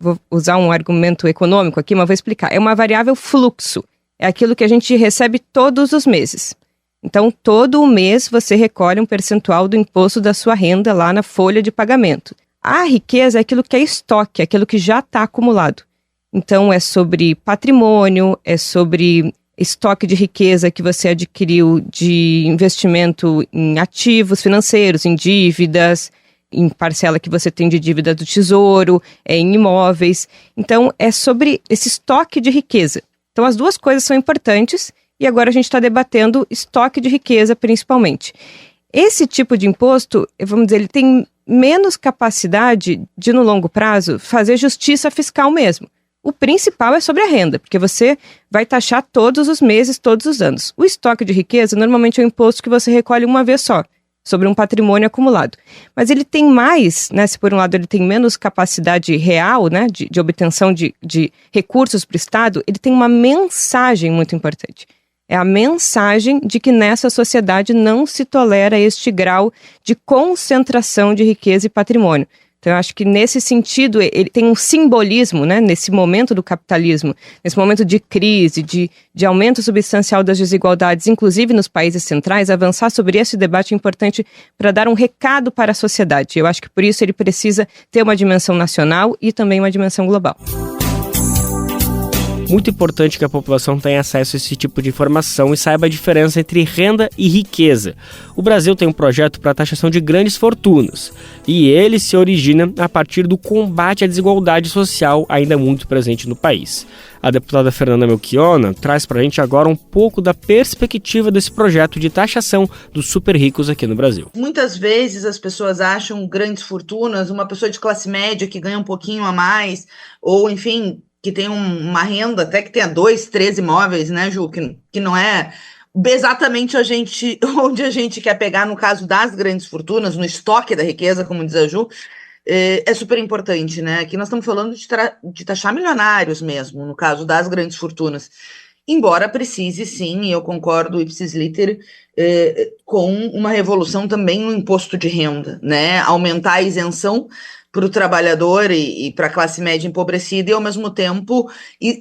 vou usar um argumento econômico aqui, mas vou explicar, é uma variável fluxo. É aquilo que a gente recebe todos os meses. Então, todo mês você recolhe um percentual do imposto da sua renda lá na folha de pagamento. A riqueza é aquilo que é estoque, é aquilo que já está acumulado. Então, é sobre patrimônio, é sobre estoque de riqueza que você adquiriu de investimento em ativos financeiros, em dívidas, em parcela que você tem de dívida do tesouro, em imóveis. Então, é sobre esse estoque de riqueza. Então, as duas coisas são importantes e agora a gente está debatendo estoque de riqueza, principalmente. Esse tipo de imposto, vamos dizer, ele tem menos capacidade de, no longo prazo, fazer justiça fiscal mesmo. O principal é sobre a renda, porque você vai taxar todos os meses, todos os anos. O estoque de riqueza, normalmente, é um imposto que você recolhe uma vez só, sobre um patrimônio acumulado. Mas ele tem mais, né, se por um lado ele tem menos capacidade real, né, de obtenção de recursos para o Estado, ele tem uma mensagem muito importante. É a mensagem de que nessa sociedade não se tolera este grau de concentração de riqueza e patrimônio. Então, eu acho que nesse sentido, ele tem um simbolismo, né, nesse momento do capitalismo, nesse momento de crise, de aumento substancial das desigualdades, inclusive nos países centrais. Avançar sobre esse debate é importante para dar um recado para a sociedade. Eu acho que por isso ele precisa ter uma dimensão nacional e também uma dimensão global. Muito importante que a população tenha acesso a esse tipo de informação e saiba a diferença entre renda e riqueza. O Brasil tem um projeto para a taxação de grandes fortunas, e ele se origina a partir do combate à desigualdade social ainda muito presente no país. A deputada Fernanda Melchiona traz para a gente agora um pouco da perspectiva desse projeto de taxação dos super ricos aqui no Brasil. Muitas vezes as pessoas acham grandes fortunas, uma pessoa de classe média que ganha um pouquinho a mais, ou enfim, que tem uma renda até que tenha 2, 3 imóveis, né, Ju, que não é exatamente onde a gente quer pegar no caso das grandes fortunas, no estoque da riqueza, como diz a Ju. É super importante, né? Aqui nós estamos falando de taxar milionários mesmo, no caso das grandes fortunas. Embora precise, sim, e eu concordo, ipsis liter, com uma revolução também no imposto de renda, né? Aumentar a isenção para o trabalhador e para a classe média empobrecida e, ao mesmo tempo,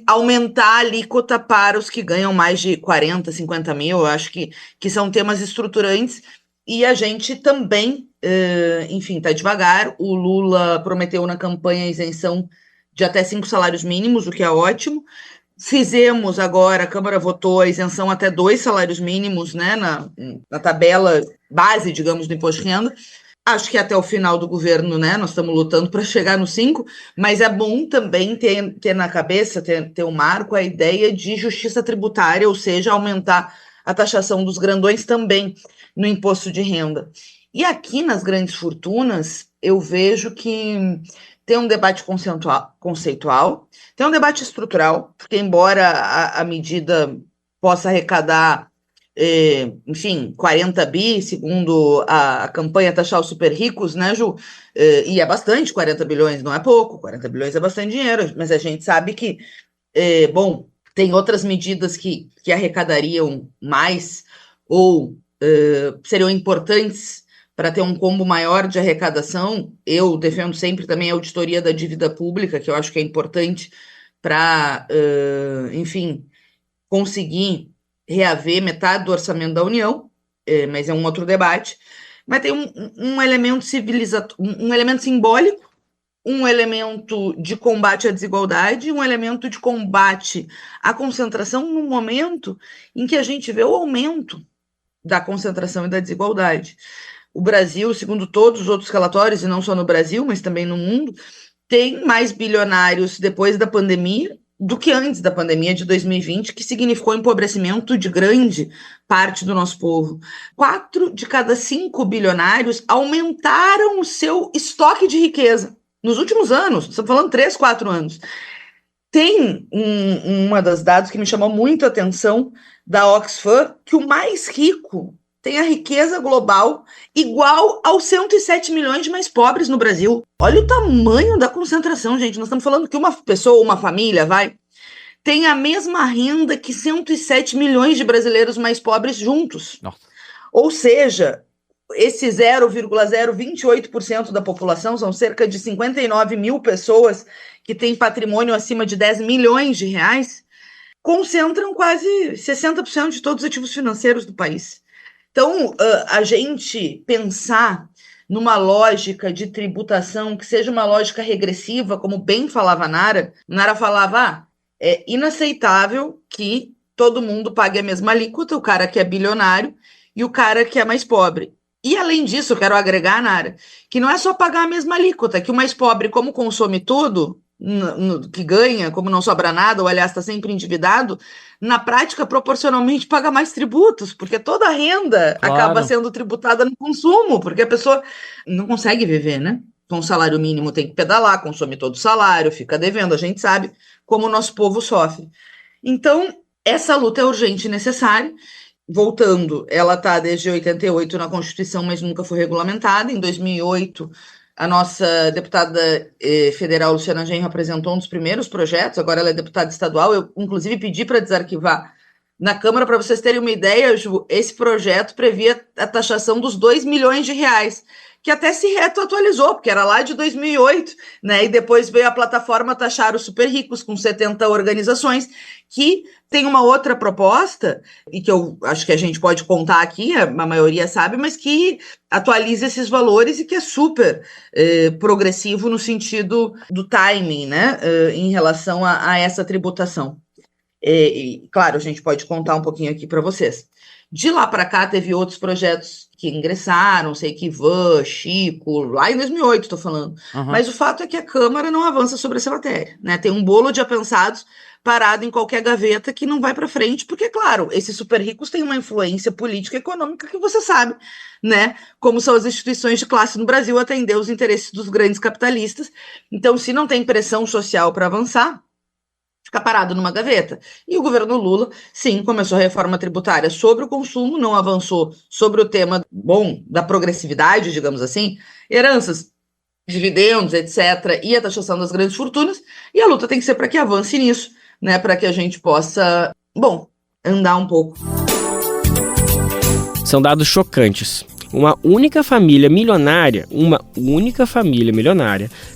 aumentar a alíquota para os que ganham mais de 40, 50 mil. Eu acho que são temas estruturantes. E a gente também, enfim, está devagar. O Lula prometeu na campanha a isenção de até 5 salários mínimos, o que é ótimo. Fizemos agora, a Câmara votou a isenção até 2 salários mínimos, né, na tabela base, digamos, do imposto de renda. Acho que até o final do governo, né, nós estamos lutando para chegar nos 5, mas é bom também ter na cabeça, ter um marco, a ideia de justiça tributária, ou seja, aumentar a taxação dos grandões também no imposto de renda. E aqui nas grandes fortunas, eu vejo que tem um debate conceitual, tem um debate estrutural, porque embora a medida possa arrecadar, enfim, 40 bi, segundo a campanha taxar os super ricos, né, Ju? E é bastante, 40 bilhões não é pouco, 40 bilhões é bastante dinheiro, mas a gente sabe que, bom, tem outras medidas que arrecadariam mais ou seriam importantes para ter um combo maior de arrecadação. Eu defendo sempre também a auditoria da dívida pública, que eu acho que é importante para, enfim, conseguir reaver metade do orçamento da União, mas é um outro debate. Mas tem um elemento um elemento simbólico, um elemento de combate à desigualdade, um elemento de combate à concentração no momento em que a gente vê o aumento da concentração e da desigualdade. O Brasil, segundo todos os outros relatórios, e não só no Brasil, mas também no mundo, tem mais bilionários depois da pandemia do que antes da pandemia de 2020, que significou empobrecimento de grande parte do nosso povo. 4 de cada 5 bilionários aumentaram o seu estoque de riqueza nos últimos anos, estamos falando 3, 4 anos. Tem uma das dados que me chamou muito a atenção da Oxfam, que o mais rico tem a riqueza global igual aos 107 milhões de mais pobres no Brasil. Olha o tamanho da concentração, gente. Nós estamos falando que uma pessoa, uma família, tem a mesma renda que 107 milhões de brasileiros mais pobres juntos. Nossa. Ou seja, esse 0,028% da população, são cerca de 59 mil pessoas que têm patrimônio acima de 10 milhões de reais, concentram quase 60% de todos os ativos financeiros do país. Então, a gente pensar numa lógica de tributação que seja uma lógica regressiva, como bem falava Nara falava, é inaceitável que todo mundo pague a mesma alíquota, o cara que é bilionário e o cara que é mais pobre. E, além disso, eu quero agregar, Nara, que não é só pagar a mesma alíquota, que o mais pobre, como consome tudo, que ganha, como não sobra nada, ou aliás está sempre endividado, na prática proporcionalmente paga mais tributos, porque toda a renda acaba sendo tributada no consumo, porque a pessoa não consegue viver, né? Com o salário mínimo tem que pedalar, consome todo o salário, fica devendo, a gente sabe como o nosso povo sofre. Então, essa luta é urgente e necessária. Voltando, ela está desde 88 na Constituição, mas nunca foi regulamentada. Em 2008, a nossa deputada federal, Luciana Genro, apresentou um dos primeiros projetos, agora ela é deputada estadual. Eu, inclusive, pedi para desarquivar na Câmara. Para vocês terem uma ideia, Ju, esse projeto previa a taxação dos 2 milhões de reais, que até se retroatualizou, porque era lá de 2008, né? E depois veio a plataforma taxar os super ricos, com 70 organizações, que tem uma outra proposta, e que eu acho que a gente pode contar aqui, a maioria sabe, mas que atualiza esses valores e que é super progressivo no sentido do timing, né? Em relação a essa tributação. Claro, a gente pode contar um pouquinho aqui para vocês. De lá para cá, teve outros projetos que ingressaram, sei que Ivan, Chico, lá em 2008, estou falando. Mas o fato é que a Câmara não avança sobre essa matéria, né? Tem um bolo de apensados parado em qualquer gaveta que não vai para frente, porque, claro, esses super ricos têm uma influência política e econômica que você sabe, né? Como são as instituições de classe no Brasil atender os interesses dos grandes capitalistas. Então, se não tem pressão social para avançar, fica parado numa gaveta. E o governo Lula, sim, começou a reforma tributária sobre o consumo, não avançou sobre o tema, da progressividade, digamos assim, heranças, dividendos, etc., e a taxação das grandes fortunas, e a luta tem que ser para que avance nisso, né, para que a gente possa, andar um pouco. São dados chocantes. Uma única família milionária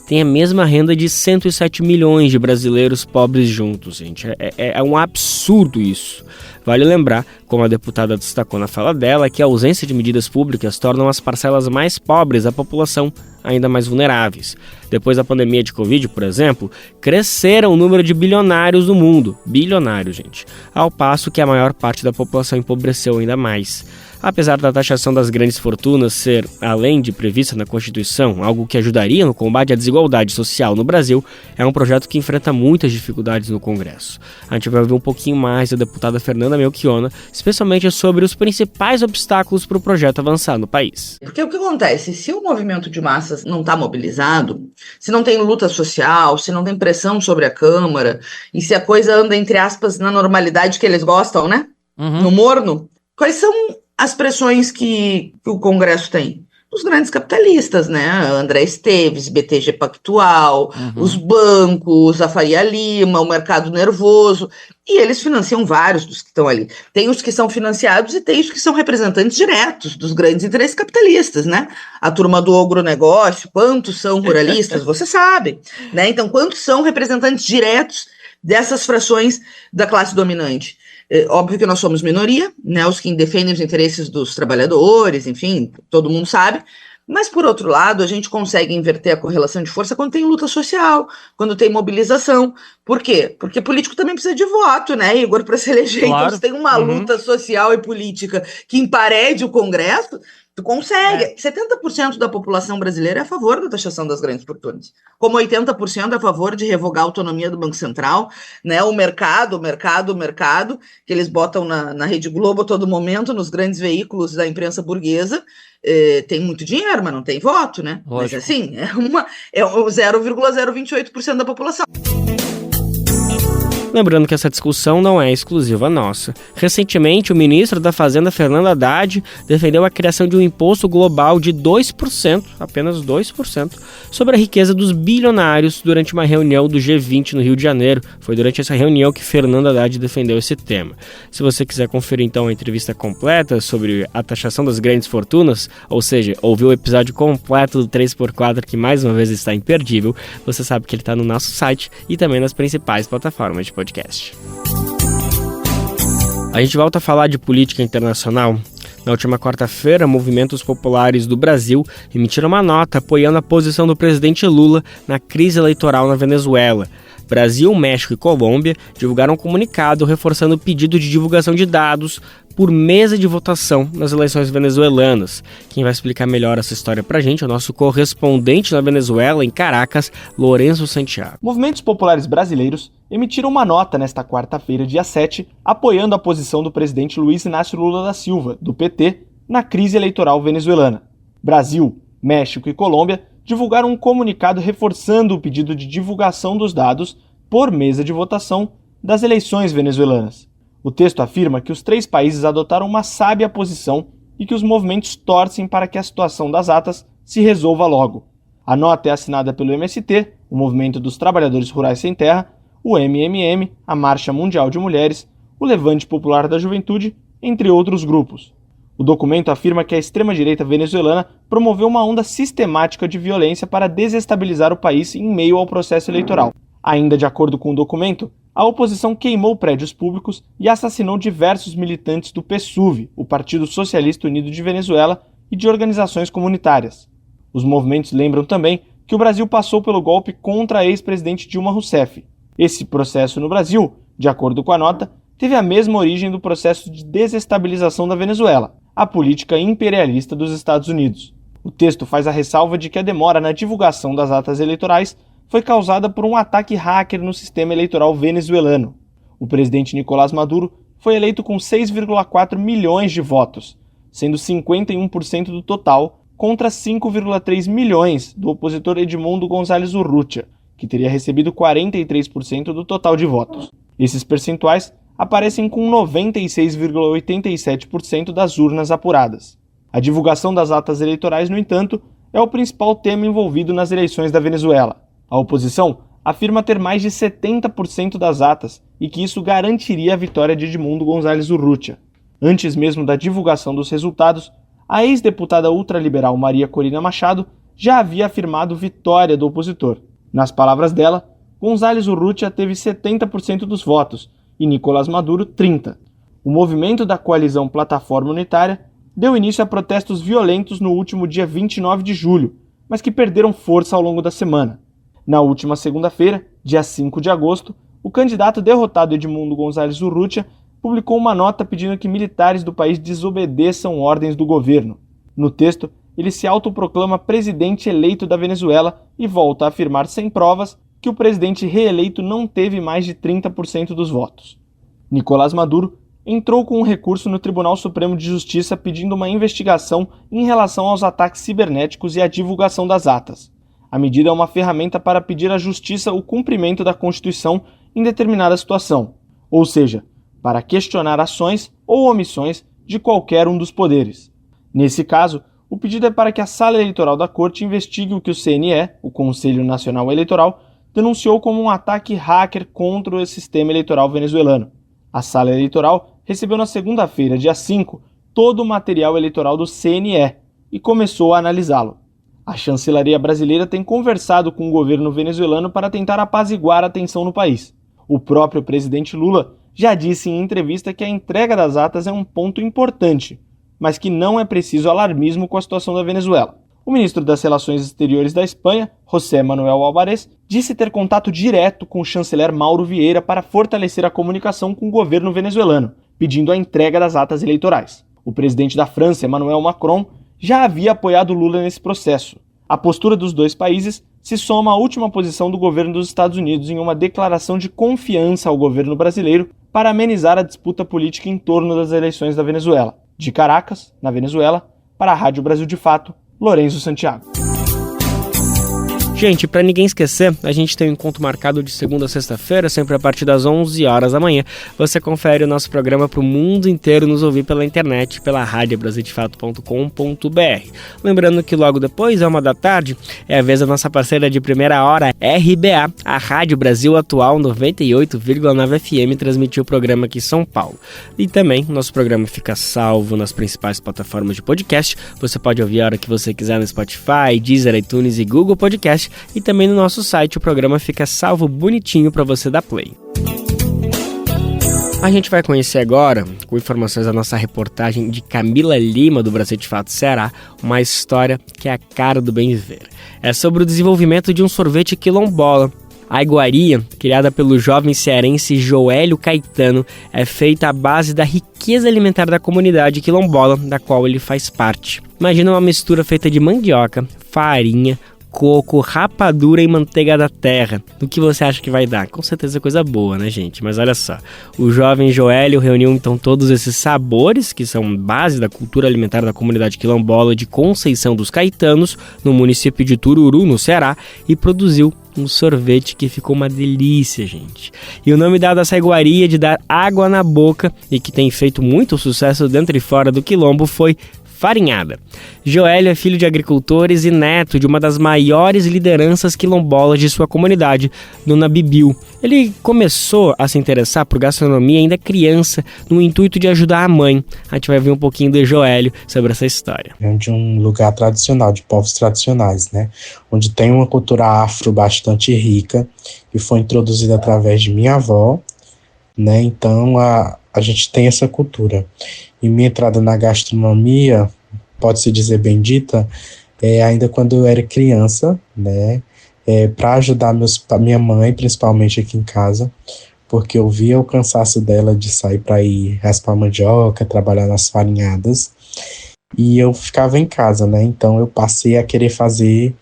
tem a mesma renda de 107 milhões de brasileiros pobres juntos, gente. É um absurdo isso. Vale lembrar, como a deputada destacou na fala dela, que a ausência de medidas públicas tornam as parcelas mais pobres da população ainda mais vulneráveis. Depois da pandemia de Covid, por exemplo, cresceram o número de bilionários no mundo. Bilionários, gente. Ao passo que a maior parte da população empobreceu ainda mais. Apesar da taxação das grandes fortunas ser, além de prevista na Constituição, algo que ajudaria no combate à desigualdade social no Brasil, é um projeto que enfrenta muitas dificuldades no Congresso. A gente vai ouvir um pouquinho mais da deputada Fernanda Melchiona, especialmente sobre os principais obstáculos para o projeto avançar no país. Porque o que acontece? Se o movimento de massas não está mobilizado, se não tem luta social, se não tem pressão sobre a Câmara, e se a coisa anda, entre aspas, na normalidade que eles gostam, né? No morno, quais são as pressões que o Congresso tem? Os grandes capitalistas, né? André Esteves, BTG Pactual, os bancos, a Faria Lima, o mercado nervoso. E eles financiam vários dos que estão ali. Tem os que são financiados e tem os que são representantes diretos dos grandes interesses capitalistas, né? A turma do agronegócio, quantos são ruralistas? Você sabe, né? Então, quantos são representantes diretos dessas frações da classe dominante? Óbvio que nós somos minoria, né, os que defendem os interesses dos trabalhadores, enfim, todo mundo sabe, mas, por outro lado, a gente consegue inverter a correlação de força quando tem luta social, quando tem mobilização. Por quê? Porque político também precisa de voto, né, Igor, para se eleger. Claro. Então, se tem uma luta social e política que emparede o Congresso, tu consegue. 70% da população brasileira é a favor da taxação das grandes fortunas, como 80% é a favor de revogar a autonomia do Banco Central, né? O mercado, que eles botam na Rede Globo a todo momento, nos grandes veículos da imprensa burguesa, tem muito dinheiro, mas não tem voto, né? Lógico. Mas assim, é o 0,028% da população. Lembrando que essa discussão não é exclusiva nossa. Recentemente, o ministro da Fazenda, Fernando Haddad, defendeu a criação de um imposto global de 2%, apenas 2%, sobre a riqueza dos bilionários durante uma reunião do G20 no Rio de Janeiro. Foi durante essa reunião que Fernando Haddad defendeu esse tema. Se você quiser conferir então a entrevista completa sobre a taxação das grandes fortunas, ou seja, ouvir o episódio completo do 3x4, que mais uma vez está imperdível, você sabe que ele está no nosso site e também nas principais plataformas de podcast. A gente volta a falar de política internacional. Na última quarta-feira, movimentos populares do Brasil emitiram uma nota apoiando a posição do presidente Lula na crise eleitoral na Venezuela. Brasil, México e Colômbia divulgaram um comunicado reforçando o pedido de divulgação de dados por mesa de votação nas eleições venezuelanas. Quem vai explicar melhor essa história pra gente é o nosso correspondente na Venezuela, em Caracas, Lourenço Santiago. Movimentos populares brasileiros emitiram uma nota nesta quarta-feira, dia 7, apoiando a posição do presidente Luiz Inácio Lula da Silva, do PT, na crise eleitoral venezuelana. Brasil, México e Colômbia divulgaram um comunicado reforçando o pedido de divulgação dos dados por mesa de votação das eleições venezuelanas. O texto afirma que os três países adotaram uma sábia posição e que os movimentos torcem para que a situação das atas se resolva logo. A nota é assinada pelo MST, o Movimento dos Trabalhadores Rurais Sem Terra, o MMM, a Marcha Mundial de Mulheres, o Levante Popular da Juventude, entre outros grupos. O documento afirma que a extrema-direita venezuelana promoveu uma onda sistemática de violência para desestabilizar o país em meio ao processo eleitoral. Ainda de acordo com o documento, a oposição queimou prédios públicos e assassinou diversos militantes do PSUV, o Partido Socialista Unido de Venezuela, e de organizações comunitárias. Os movimentos lembram também que o Brasil passou pelo golpe contra a ex-presidente Dilma Rousseff. Esse processo no Brasil De acordo com a nota, teve a mesma origem do processo de desestabilização da Venezuela, a política imperialista dos Estados Unidos. O texto faz a ressalva de que a demora na divulgação das atas eleitorais foi causada por um ataque hacker no sistema eleitoral venezuelano. O presidente Nicolás Maduro foi eleito com 6,4 milhões de votos, sendo 51% do total, contra 5,3 milhões do opositor Edmundo González Urrutia, que teria recebido 43% do total de votos. Esses percentuais aparecem com 96,87% das urnas apuradas. A divulgação das atas eleitorais, no entanto, é o principal tema envolvido nas eleições da Venezuela. A oposição afirma ter mais de 70% das atas e que isso garantiria a vitória de Edmundo González Urrutia. Antes mesmo da divulgação dos resultados, a ex-deputada ultraliberal Maria Corina Machado já havia afirmado vitória do opositor. Nas palavras dela, González Urrutia teve 70% dos votos e Nicolás Maduro 30%. O movimento da coalizão Plataforma Unitária deu início a protestos violentos no último dia 29 de julho, mas que perderam força ao longo da semana. Na última segunda-feira, dia 5 de agosto, o candidato derrotado Edmundo González Urrutia publicou uma nota pedindo que militares do país desobedeçam ordens do governo. No texto, ele se autoproclama presidente eleito da Venezuela e volta a afirmar sem provas que o presidente reeleito não teve mais de 30% dos votos. Nicolás Maduro entrou com um recurso no Tribunal Supremo de Justiça pedindo uma investigação em relação aos ataques cibernéticos e à divulgação das atas. A medida é uma ferramenta para pedir à Justiça o cumprimento da Constituição em determinada situação, ou seja, para questionar ações ou omissões de qualquer um dos poderes. Nesse caso, o pedido é para que a Sala Eleitoral da Corte investigue o que o CNE, o Conselho Nacional Eleitoral, denunciou como um ataque hacker contra o sistema eleitoral venezuelano. A Sala Eleitoral recebeu na segunda-feira, dia 5, todo o material eleitoral do CNE e começou a analisá-lo. A chancelaria brasileira tem conversado com o governo venezuelano para tentar apaziguar a tensão no país. O próprio presidente Lula já disse em entrevista que a entrega das atas é um ponto importante, mas que não é preciso alarmismo com a situação da Venezuela. O ministro das Relações Exteriores da Espanha, José Manuel Álvarez, disse ter contato direto com o chanceler Mauro Vieira para fortalecer a comunicação com o governo venezuelano, pedindo a entrega das atas eleitorais. O presidente da França, Emmanuel Macron, já havia apoiado Lula nesse processo. A postura dos dois países se soma à última posição do governo dos Estados Unidos em uma declaração de confiança ao governo brasileiro para amenizar a disputa política em torno das eleições da Venezuela. De Caracas, na Venezuela, para a Rádio Brasil de Fato, Lourenço Santiago. Gente, para ninguém esquecer, a gente tem um encontro marcado de segunda a sexta-feira, sempre a partir das 11 horas da manhã. Você confere o nosso programa para o mundo inteiro nos ouvir pela internet, pela radiobrasildefato.com.br. Lembrando que logo depois, à 1 da tarde, é a vez da nossa parceira de primeira hora, RBA, a Rádio Brasil Atual 98,9 FM, transmitiu o programa aqui em São Paulo. E também, nosso programa fica salvo nas principais plataformas de podcast. Você pode ouvir a hora que você quiser no Spotify, Deezer, iTunes e Google Podcast. E também no nosso site o programa fica salvo bonitinho para você dar play. A gente vai conhecer agora, com informações da nossa reportagem de Camila Lima, do Brasil de Fato Ceará, uma história que é a cara do bem viver. É sobre o desenvolvimento de um sorvete quilombola. A iguaria, criada pelo jovem cearense Joélio Caetano, é feita à base da riqueza alimentar da comunidade quilombola, da qual ele faz parte. Imagina uma mistura feita de mandioca, farinha, coco, rapadura e manteiga da terra. O que você acha que vai dar? Com certeza coisa boa, né, gente? Mas olha só, o jovem Joélio reuniu então todos esses sabores, que são base da cultura alimentar da comunidade quilombola de Conceição dos Caetanos, no município de Tururu, no Ceará, e produziu um sorvete que ficou uma delícia, gente. E o nome dado a essa iguaria de dar água na boca e que tem feito muito sucesso dentro e fora do quilombo foi farinhada. Joélio é filho de agricultores e neto de uma das maiores lideranças quilombolas de sua comunidade, Dona Bibiu. Ele começou a se interessar por gastronomia ainda criança, no intuito de ajudar a mãe. A gente vai ver um pouquinho do Joélio sobre essa história. É de um lugar tradicional, de povos tradicionais, né? Onde tem uma cultura afro bastante rica, que foi introduzida através de minha avó, né? Então a gente tem essa cultura. E minha entrada na gastronomia, pode-se dizer bendita, ainda quando eu era criança, né, para ajudar minha mãe, principalmente aqui em casa, porque eu via o cansaço dela de sair para ir raspar mandioca, trabalhar nas farinhadas, e eu ficava em casa, né? Então eu passei a querer fazer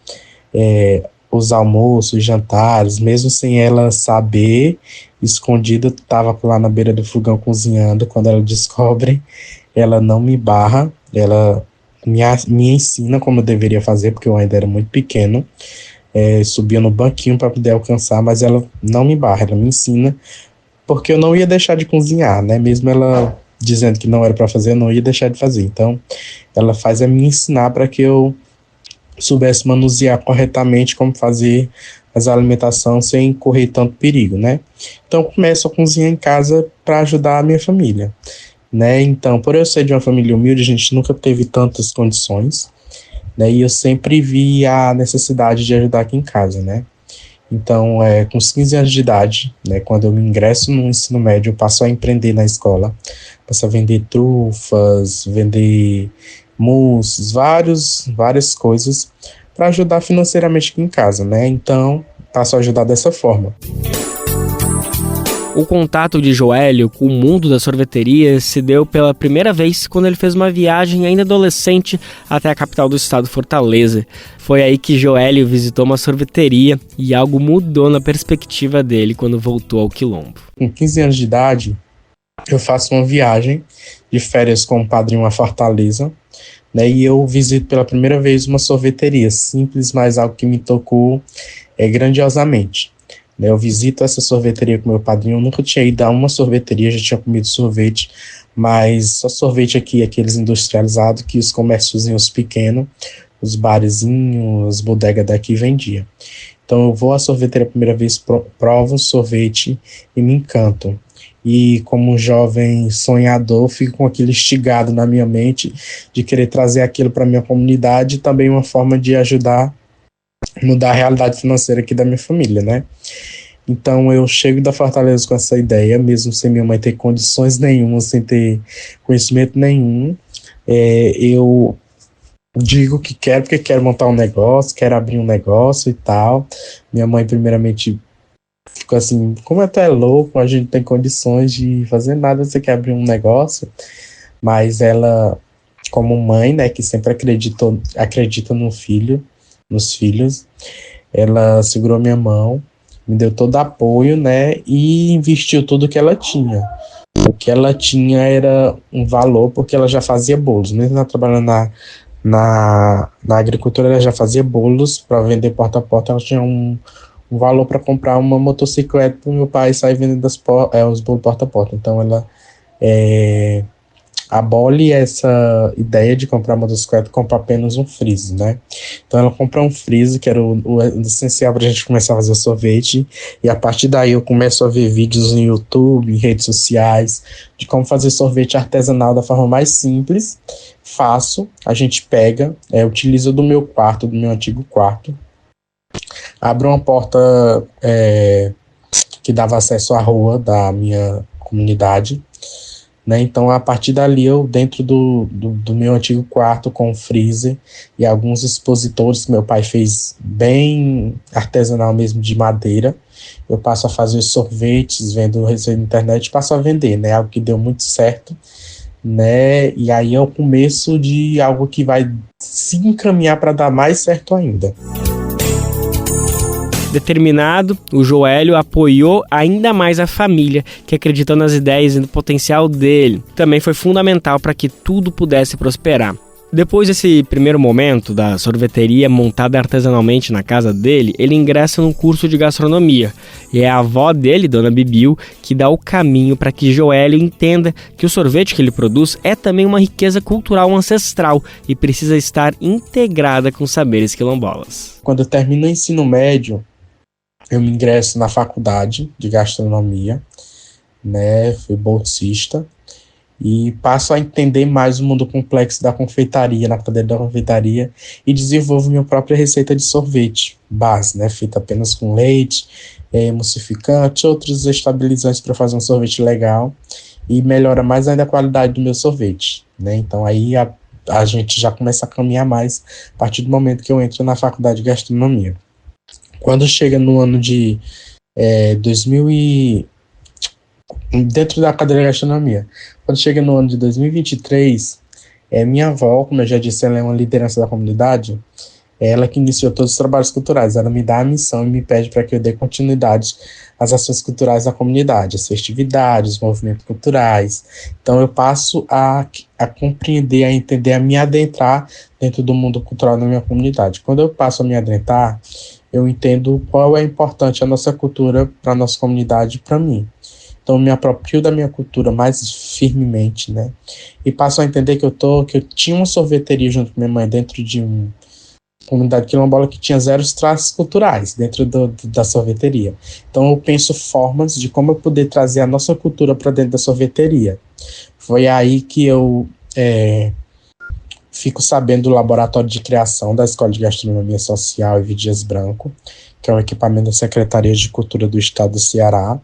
os almoços, jantares, mesmo sem ela saber, escondida, estava lá na beira do fogão cozinhando. Quando ela descobre, ela não me barra, ela me ensina como eu deveria fazer, porque eu ainda era muito pequeno. Subia no banquinho para poder alcançar, mas ela não me barra, ela me ensina, porque eu não ia deixar de cozinhar, né? Mesmo ela dizendo que não era para fazer, eu não ia deixar de fazer. Então, ela faz me ensinar para que eu soubesse manusear corretamente como fazer as alimentações sem correr tanto perigo, né? Então, eu começo a cozinhar em casa para ajudar a minha família, né? Então, por eu ser de uma família humilde, a gente nunca teve tantas condições, né? E eu sempre vi a necessidade de ajudar aqui em casa, né? Então, com os 15 anos de idade, né, quando eu me ingresso no ensino médio, eu passo a empreender na escola, passo a vender trufas, vender mousses, várias coisas para ajudar financeiramente aqui em casa, né? Então, passo a ajudar dessa forma. O contato de Joélio com o mundo da sorveteria se deu pela primeira vez quando ele fez uma viagem ainda adolescente até a capital do estado, Fortaleza. Foi aí que Joélio visitou uma sorveteria e algo mudou na perspectiva dele quando voltou ao Quilombo. Com 15 anos de idade, eu faço uma viagem de férias com o padrinho a Fortaleza, né, e eu visito pela primeira vez uma sorveteria, simples, mas algo que me tocou grandiosamente. Eu visito essa sorveteria com meu padrinho. Eu nunca tinha ido a uma sorveteria, já tinha comido sorvete, mas só sorvete aqui, aqueles industrializados que os comérciozinhos pequenos, os barezinhos, as bodegas daqui vendiam. Então eu vou à sorveteria a primeira vez, provo o sorvete e me encanto. E como um jovem sonhador, fico com aquilo instigado na minha mente de querer trazer aquilo para a minha comunidade e também uma forma de ajudar mudar a realidade financeira aqui da minha família, né? Então eu chego da Fortaleza com essa ideia, mesmo sem minha mãe ter condições nenhuma, sem ter conhecimento nenhum. Eu digo que quero, porque quero montar um negócio, quero abrir um negócio e tal. Minha mãe primeiramente ficou assim, como até é louco, a gente não tem condições de fazer nada, você quer abrir um negócio. Mas ela, como mãe, né, que sempre acredita nos filhos, ela segurou minha mão, me deu todo apoio, né, e investiu tudo que ela tinha. O que ela tinha era um valor, porque ela já fazia bolos, mesmo ela trabalhando na agricultura, ela já fazia bolos para vender porta a porta. Ela tinha um valor para comprar uma motocicleta para o meu pai sair vendendo os bolos porta a porta. Então ela abole essa ideia de comprar uma motocicleta e comprar apenas um freezer, né? Então ela comprou um freezer, que era o essencial para a gente começar a fazer sorvete, e a partir daí eu começo a ver vídeos no YouTube, em redes sociais, de como fazer sorvete artesanal da forma mais simples. A gente pega, utiliza do meu antigo quarto, abro uma porta que dava acesso à rua da minha comunidade, né? Então, a partir dali, eu, dentro do meu antigo quarto, com o freezer e alguns expositores que meu pai fez bem artesanal mesmo, de madeira, eu passo a fazer sorvetes, vendo receita na internet, passo a vender, né? Algo que deu muito certo, né? E aí é o começo de algo que vai se encaminhar para dar mais certo ainda. Determinado, o Joélio apoiou ainda mais a família, que acreditou nas ideias e no potencial dele. Também foi fundamental para que tudo pudesse prosperar. Depois desse primeiro momento da sorveteria montada artesanalmente na casa dele, ele ingressa num curso de gastronomia. E é a avó dele, Dona Bibiu, que dá o caminho para que Joélio entenda que o sorvete que ele produz é também uma riqueza cultural ancestral e precisa estar integrada com os saberes quilombolas. Quando eu termino o ensino médio, eu me ingresso na faculdade de gastronomia, né? Fui bolsista e passo a entender mais o mundo complexo da confeitaria, na cadeira da confeitaria, e desenvolvo minha própria receita de sorvete base, né? Feita apenas com leite, emulsificante, outros estabilizantes para fazer um sorvete legal, e melhora mais ainda a qualidade do meu sorvete, né? Então aí a gente já começa a caminhar mais a partir do momento que eu entro na faculdade de gastronomia. Quando chega no ano de 2000 dentro da cadeira de gastronomia. Quando chega no ano de 2023, minha avó, como eu já disse, ela é uma liderança da comunidade, ela que iniciou todos os trabalhos culturais. Ela me dá a missão e me pede para que eu dê continuidade às ações culturais da comunidade, as festividades, os movimentos culturais. Então eu passo a compreender, a entender, a me adentrar dentro do mundo cultural da minha comunidade. Quando eu passo a me adentrar, eu entendo qual é importante a nossa cultura para a nossa comunidade e para mim. Então eu me aproprio da minha cultura mais firmemente, né? E passo a entender que eu tinha uma sorveteria junto com minha mãe dentro de uma comunidade quilombola que tinha 0 traços culturais dentro da sorveteria. Então eu penso formas de como eu poder trazer a nossa cultura para dentro da sorveteria. Foi aí que eu fico sabendo do laboratório de criação da Escola de Gastronomia Social Evi Dias Branco, que é um equipamento da Secretaria de Cultura do Estado do Ceará,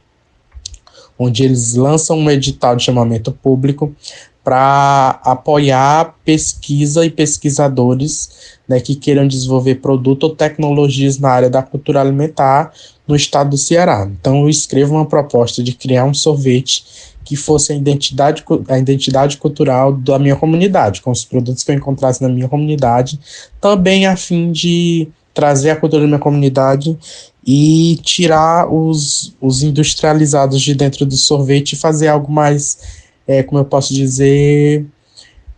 onde eles lançam um edital de chamamento público para apoiar pesquisa e pesquisadores, né, que queiram desenvolver produto ou tecnologias na área da cultura alimentar no estado do Ceará. Então eu escrevo uma proposta de criar um sorvete que fosse a identidade cultural da minha comunidade, com os produtos que eu encontrasse na minha comunidade, também a fim de trazer a cultura da minha comunidade e tirar os industrializados de dentro do sorvete e fazer algo mais, como eu posso dizer,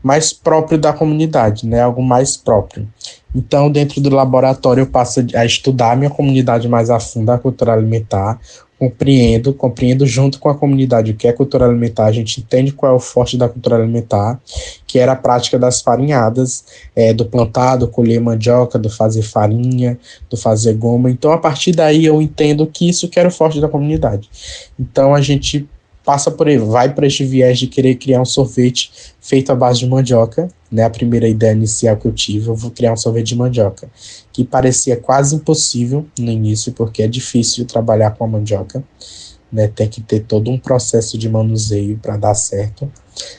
mais próprio da comunidade, né? Algo mais próprio. Então, dentro do laboratório, eu passo a estudar a minha comunidade mais a fundo, a cultura alimentar, compreendo junto com a comunidade o que é cultura alimentar. A gente entende qual é o forte da cultura alimentar, que era a prática das farinhadas, do plantar, do colher mandioca, do fazer farinha, do fazer goma. Então, a partir daí, eu entendo que isso que era o forte da comunidade. Então, a gente passa por aí, vai para este viés de querer criar um sorvete feito à base de mandioca, né? A primeira ideia inicial que eu tive, eu vou criar um sorvete de mandioca, que parecia quase impossível no início, porque é difícil trabalhar com a mandioca, né? Tem que ter todo um processo de manuseio para dar certo.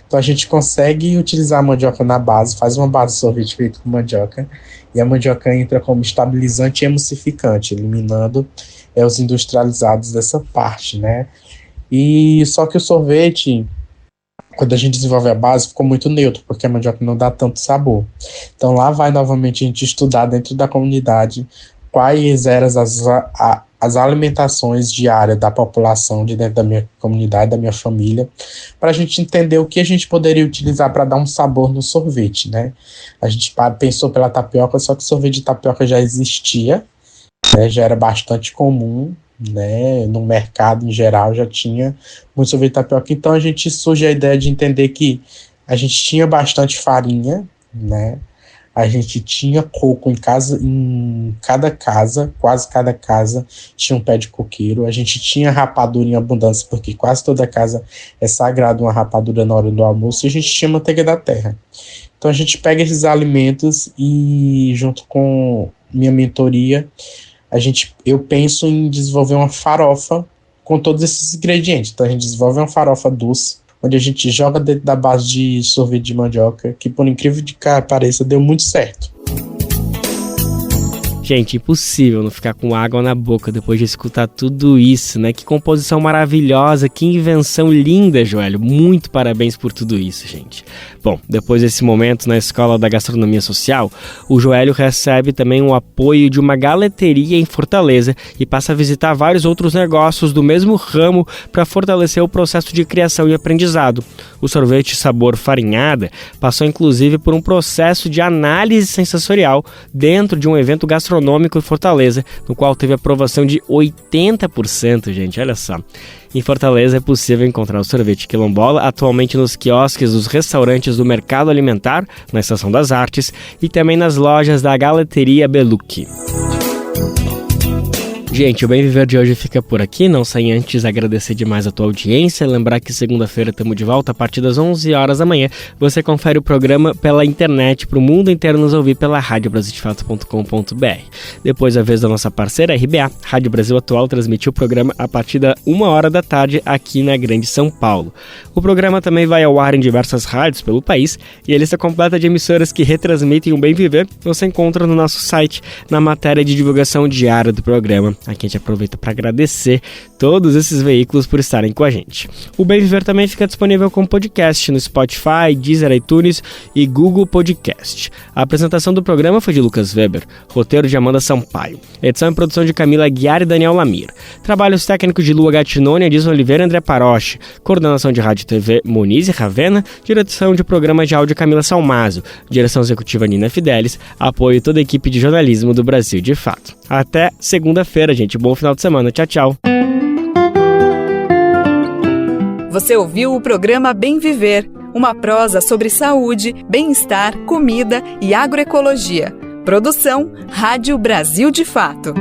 Então a gente consegue utilizar a mandioca na base, faz uma base de sorvete feito com mandioca, e a mandioca entra como estabilizante e emulsificante, eliminando os industrializados dessa parte, né? E só que o sorvete, quando a gente desenvolve a base, ficou muito neutro, porque a mandioca não dá tanto sabor. Então lá vai novamente a gente estudar dentro da comunidade quais eram as alimentações diárias da população de dentro da minha comunidade, da minha família, para a gente entender o que a gente poderia utilizar para dar um sabor no sorvete, né? A gente pensou pela tapioca, só que o sorvete de tapioca já existia, né? Já era bastante comum, né, no mercado em geral já tinha muito sorvete de tapioca. Então a gente surge a ideia de entender que a gente tinha bastante farinha, né, a gente tinha coco em cada casa, quase cada casa tinha um pé de coqueiro, a gente tinha rapadura em abundância, porque quase toda casa é sagrada uma rapadura na hora do almoço, e a gente tinha manteiga da terra. Então a gente pega esses alimentos e, junto com minha mentoria, eu penso em desenvolver uma farofa com todos esses ingredientes. Então a gente desenvolve uma farofa doce, onde a gente joga dentro da base de sorvete de mandioca, que por incrível que pareça deu muito certo. Gente, impossível não ficar com água na boca depois de escutar tudo isso, né? Que composição maravilhosa, que invenção linda, Joélio. Muito parabéns por tudo isso, gente. Bom, depois desse momento na Escola da Gastronomia Social, o Joélio recebe também o apoio de uma galeteria em Fortaleza e passa a visitar vários outros negócios do mesmo ramo para fortalecer o processo de criação e aprendizado. O sorvete sabor farinhada passou inclusive por um processo de análise sensorial dentro de um evento gastronômico em Fortaleza, no qual teve aprovação de 80%, gente, olha só. Em Fortaleza é possível encontrar o sorvete quilombola atualmente nos quiosques dos restaurantes do Mercado Alimentar, na Estação das Artes, e também nas lojas da Galeteria Belucchi. Gente, o Bem Viver de hoje fica por aqui, não sem antes agradecer demais a tua audiência, lembrar que segunda-feira estamos de volta a partir das 11 horas da manhã, você confere o programa pela internet para o mundo inteiro nos ouvir pela radiobrasildefato.com.br. Depois a vez da nossa parceira RBA, Rádio Brasil Atual, transmitiu o programa a partir da 1h da tarde aqui na Grande São Paulo. O programa também vai ao ar em diversas rádios pelo país e a lista completa de emissoras que retransmitem o Bem Viver você encontra no nosso site, na matéria de divulgação diária do programa. Aqui a gente aproveita para agradecer todos esses veículos por estarem com a gente. O Bem Viver também fica disponível como podcast no Spotify, Deezer, iTunes e Google Podcast. A apresentação do programa foi de Lucas Weber, roteiro de Amanda Sampaio, edição e produção de Camila Aguiar e Daniel Lamir, trabalhos técnicos de Lua Gattinone, Edson Oliveira e André Paroche, coordenação de rádio e TV Monize Ravena, direção de programa de áudio Camila Salmazo, direção executiva Nina Fidelis, apoio toda a equipe de jornalismo do Brasil de Fato. Até segunda-feira, gente. Bom final de semana. Tchau, tchau. Você ouviu o programa Bem Viver, uma prosa sobre saúde, bem-estar, comida e agroecologia. Produção Rádio Brasil de Fato.